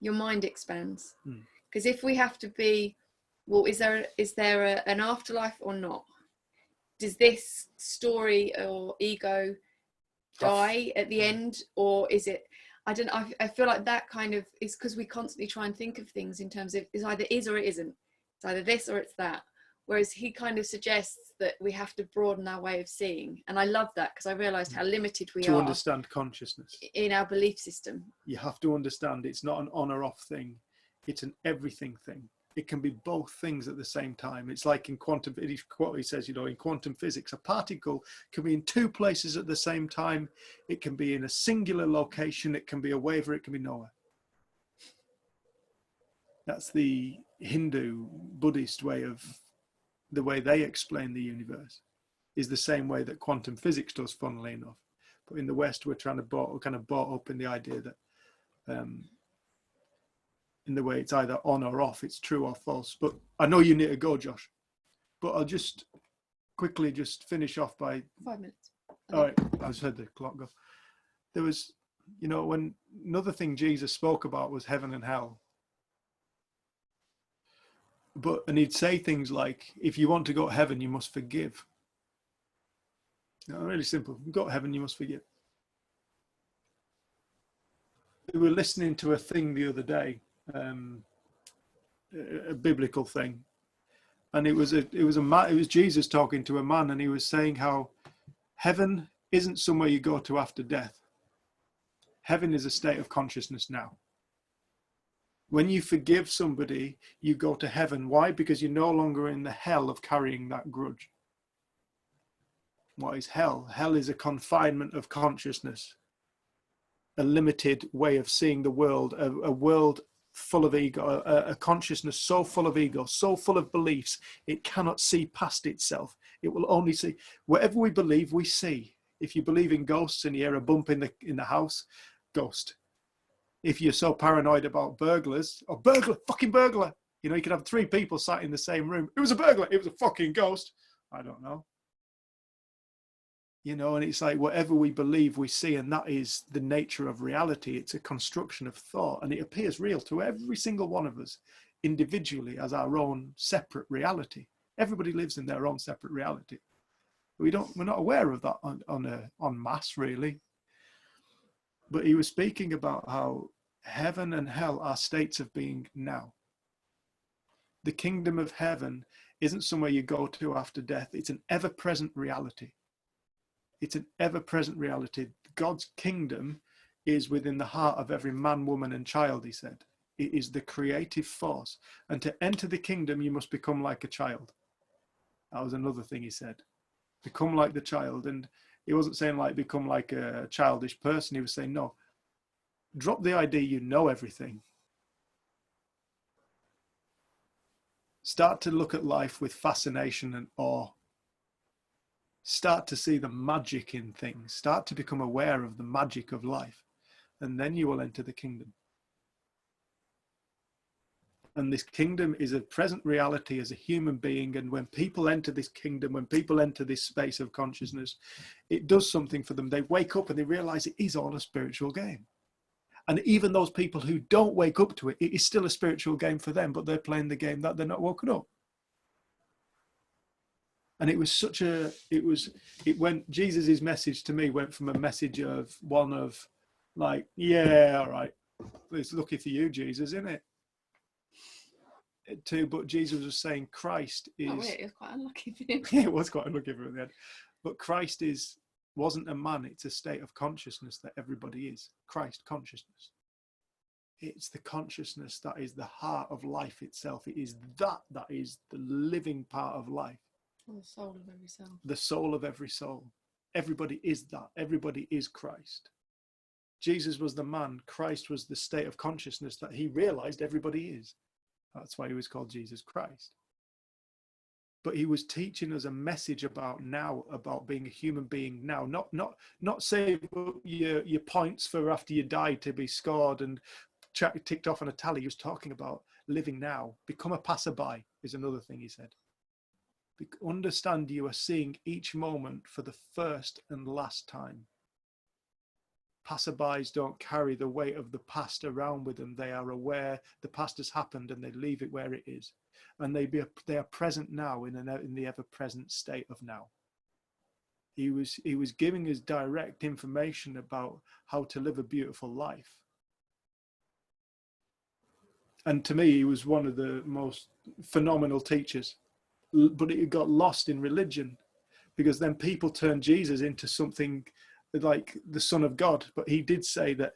your mind expands. Because if we have to be, well, is there an afterlife or not? Does this story or ego die at the end, or is it, I don't know, I feel like that kind of is because we constantly try and think of things in terms of it's either is or it isn't. It's either this or it's that. Whereas he kind of suggests that we have to broaden our way of seeing. And I love that, because I realised how limited we are to understand consciousness in our belief system. You have to understand it's not an on or off thing, it's an everything thing. It can be both things at the same time. It's like in quantum, he says, you know, in quantum physics, a particle can be in two places at the same time. It can be in a singular location. It can be away, or it can be nowhere. That's the Hindu, Buddhist way of, the way they explain the universe is the same way that quantum physics does, funnily enough. But in the West, we're trying to brought up in the idea that in the way it's either on or off, it's true or false. But I know you need to go, Josh, but I'll just quickly just finish off by 5 minutes. All right, I just heard the clock go. There was, you know, when another thing Jesus spoke about was heaven and hell. And he'd say things like, if you want to go to heaven, you must forgive. You know, really simple. You go to heaven, you must forgive. We were listening to a thing the other day, a biblical thing, and it was Jesus talking to a man, and he was saying how heaven isn't somewhere you go to after death. Heaven is a state of consciousness now. When you forgive somebody, you go to heaven. Why? Because you're no longer in the hell of carrying that grudge. What is hell? Hell is a confinement of consciousness, a limited way of seeing the world, a world full of ego, a consciousness so full of ego, so full of beliefs, it cannot see past itself. It will only see whatever we believe, we see. If you believe in ghosts and you hear a bump in the house, ghost. If you're so paranoid about burglars, or burglar, fucking burglar, you know, you could have 3 people sat in the same room. It was a burglar. It was a fucking ghost. I don't know. You know, and it's like whatever we believe, we see, and that is the nature of reality. It's a construction of thought, and it appears real to every single one of us individually as our own separate reality. Everybody lives in their own separate reality. We're not aware of that on mass, really. But he was speaking about how heaven and hell are states of being now. The kingdom of heaven isn't somewhere you go to after death. It's an ever-present reality. It's an ever-present reality. God's kingdom is within the heart of every man, woman, and child, he said. It is the creative force. And to enter the kingdom, you must become like a child. That was another thing he said. Become like the child. And he wasn't saying like become like a childish person. He was saying, no, drop the idea you know everything. Start to look at life with fascination and awe. Start to see the magic in things. Start to become aware of the magic of life. And then you will enter the kingdom. And this kingdom is a present reality as a human being. And when people enter this kingdom, when people enter this space of consciousness, it does something for them. They wake up and they realize it is all a spiritual game. And even those people who don't wake up to it, it is still a spiritual game for them, but they're playing the game that they're not woken up. And it was such a, it went, Jesus's message to me went from a message of one of like, yeah, all right, it's lucky for you, Jesus, isn't it? But Jesus was saying Christ is. Oh, wait, it was quite unlucky for him. Yeah, it was quite unlucky for him at the end. But Christ wasn't a man, it's a state of consciousness that everybody is. Christ consciousness. It's the consciousness that is the heart of life itself. It is that is the living part of life. The soul of every soul. The soul of every soul. Everybody is that. Everybody is Christ. Jesus was the man. Christ was the state of consciousness that he realized everybody is. That's why he was called Jesus Christ. But he was teaching us a message about now, about being a human being now, not save your points for after you die to be scored and ticked off on a tally. He was talking about living now. Become a passerby is another thing he said. Understand you are seeing each moment for the first and last time. Passerbys don't carry the weight of the past around with them. They are aware the past has happened and they leave it where it is. And they are present now in the ever-present state of now. He was giving us direct information about how to live a beautiful life. And to me, he was one of the most phenomenal teachers. But it got lost in religion, because then people turned Jesus into something like the Son of God. But he did say that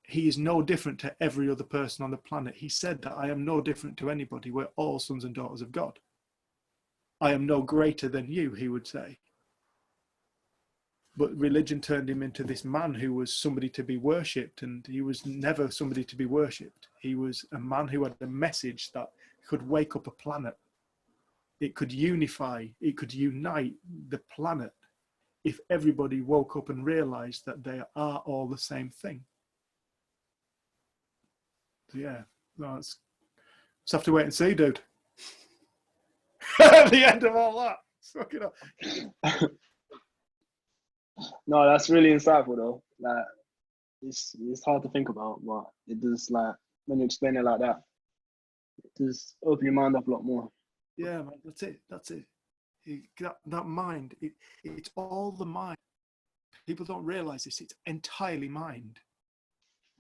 he is no different to every other person on the planet. He said that I am no different to anybody. We're all sons and daughters of God. I am no greater than you, he would say. But religion turned him into this man who was somebody to be worshipped, and he was never somebody to be worshipped. He was a man who had a message that could wake up a planet. It could unify, it could unite the planet if everybody woke up and realized that they are all the same thing. So yeah, no, let's have to wait and see, dude. At the end of all that. Suck it up. No, that's really insightful though. Like, it's hard to think about, but it does, like, when you explain it like that, it does open your mind up a lot more. Yeah, man, that's it. That mind, it's all the mind. People don't realize this. It's entirely mind.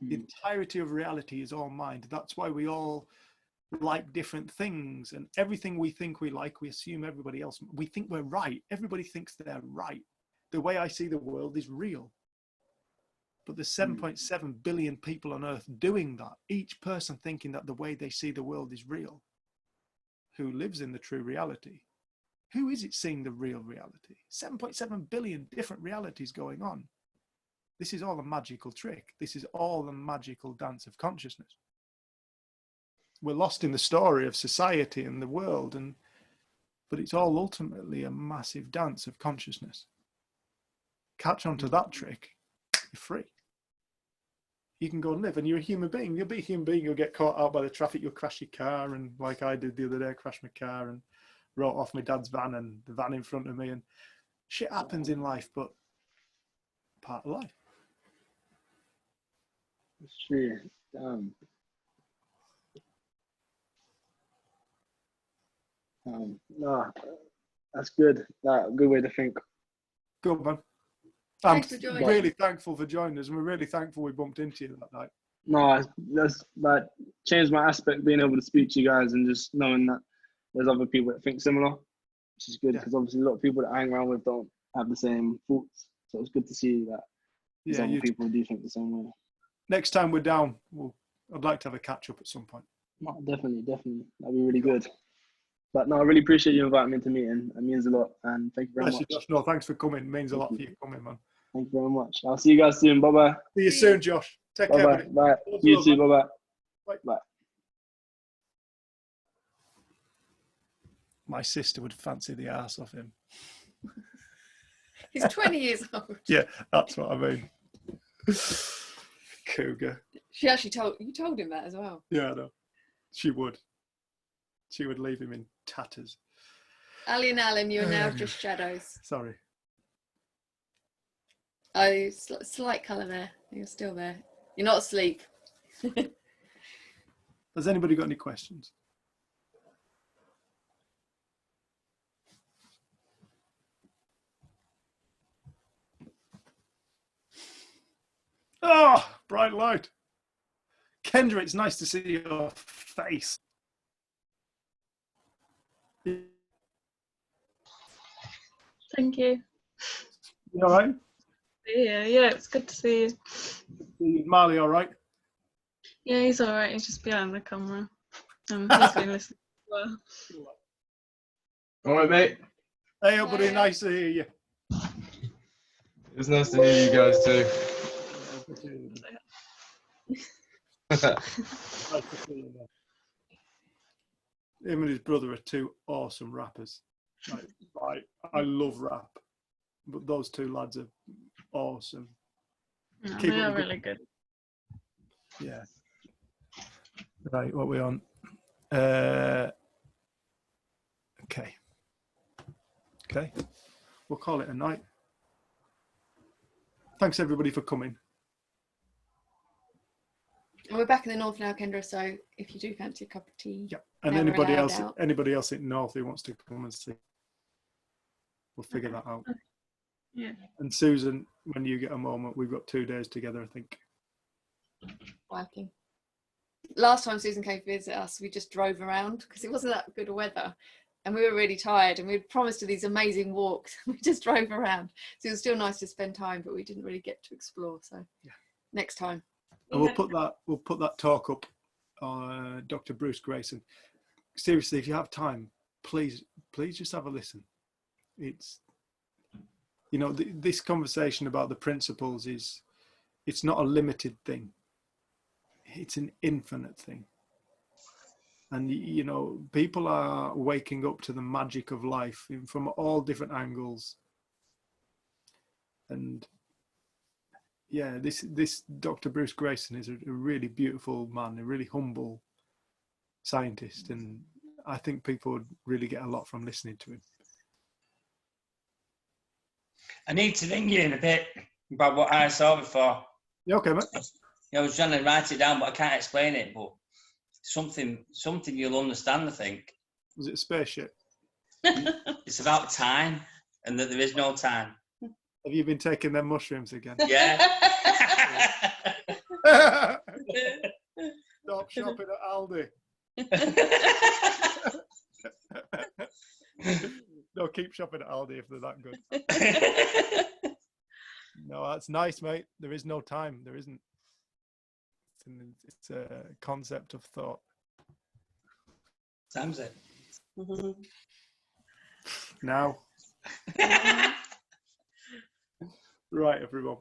The entirety of reality is all mind. That's why we all like different things, and everything we think we like, we assume everybody else. We think we're right. Everybody thinks they're right. The way I see the world is real. But there's 7.7 billion people on Earth doing that. Each person thinking that the way they see the world is real. Who lives in the true reality? Who is it seeing the real reality? 7.7 billion different realities going on. This is all a magical trick. This is all a magical dance of consciousness. We're lost in the story of society and the world, but it's all ultimately a massive dance of consciousness. Catch on to that trick, you're free. You can go and live, and you're a human being. You'll be a human being. You'll get caught out by the traffic. You'll crash your car, and like I did the other day, crashed my car and wrote off my dad's van and the van in front of me. And shit happens in life, but part of life. It's true. No, that's good. Good way to think. Good, man. I'm Thanks for joining. really thankful for joining us, and we're really thankful we bumped into you that night. No, that's that changed my aspect, being able to speak to you guys and just knowing that there's other people that think similar, which is good, because obviously a lot of people that I hang around with don't have the same thoughts. So it's good to see that there's other people who do think the same way. Next time we're down, I'd like to have a catch up at some point. No, definitely. That'd be really good. But no, I really appreciate you inviting me to the meeting. It means a lot, and thank you very much. Josh. No, thanks for coming. It means a lot for you coming, man. Thank you very much. I'll see you guys soon. Bye bye. See you soon, Josh. Take care. Bye bye. Bye. You too. Bye bye. Bye. Bye. My sister would fancy the arse off him. He's 20 years old. Yeah, that's what I mean. Cougar. She actually told him that as well. Yeah, I know. She would. She would leave him in tatters. Ali and Alan, you're now just shadows. Sorry. Oh, slight colour there. You're still there. You're not asleep. Has anybody got any questions? Oh, bright light. Kendra, it's nice to see your face. Thank you. You all right? Yeah, it's good to see you. Marley, all right? Yeah, he's all right. He's just behind the camera. He's been listening as well. All right, mate. Hey, everybody, nice to hear you. It was nice to hear you guys too. Him and his brother are two awesome rappers. I love rap, but those two lads are awesome. No, Keep they it are good. really good. Yeah. Right, what are we on? Okay. We'll call it a night. Thanks everybody for coming. And we're back in the north now, Kendra, so if you do fancy a cup of tea. Yeah. And Now we're anybody else in North who wants to come and see, we'll figure that out. Yeah. And Susan, when you get a moment, we've got 2 days together, I think. Working. Last time Susan came to visit us, we just drove around because it wasn't that good weather. And we were really tired, and we'd promised her these amazing walks. We just drove around. So it was still nice to spend time, but we didn't really get to explore. So next time. And we'll put that talk up on Dr. Bruce Grayson. Seriously, if you have time, please just have a listen. It's, this conversation about the principles it's not a limited thing. It's an infinite thing. And, people are waking up to the magic of life from all different angles. And yeah, this Dr. Bruce Grayson is a really beautiful man, a really humble scientist. And I think people would really get a lot from listening to him. I need to ring you in a bit about what I saw before. Yeah, okay, mate. I was trying to write it down, but I can't explain it. But something you'll understand, I think. Was it a spaceship? It's about time, and that there is no time. Have you been taking them mushrooms again? Yeah. Stop shopping at Aldi. No, keep shopping at Aldi if they're that good. No, that's nice, mate. There is no time. There isn't. It's a concept of thought. Time's it. Now. Right, everyone.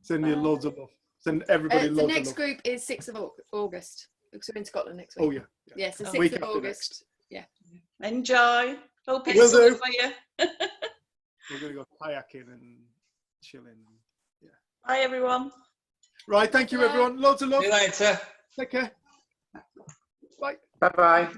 Send you loads of love. Send everybody The loads of next love. group is 6th of August, because we're in Scotland next Oh week. yeah. Yes, the Oh. 6th Week of after August. Yeah. Enjoy. Hope Will it's summer do. for you. We're gonna go kayaking and chilling. Yeah. Bye, everyone. Right. Thank you, everyone. Loads of love. See you later. Take care. Bye. Bye bye.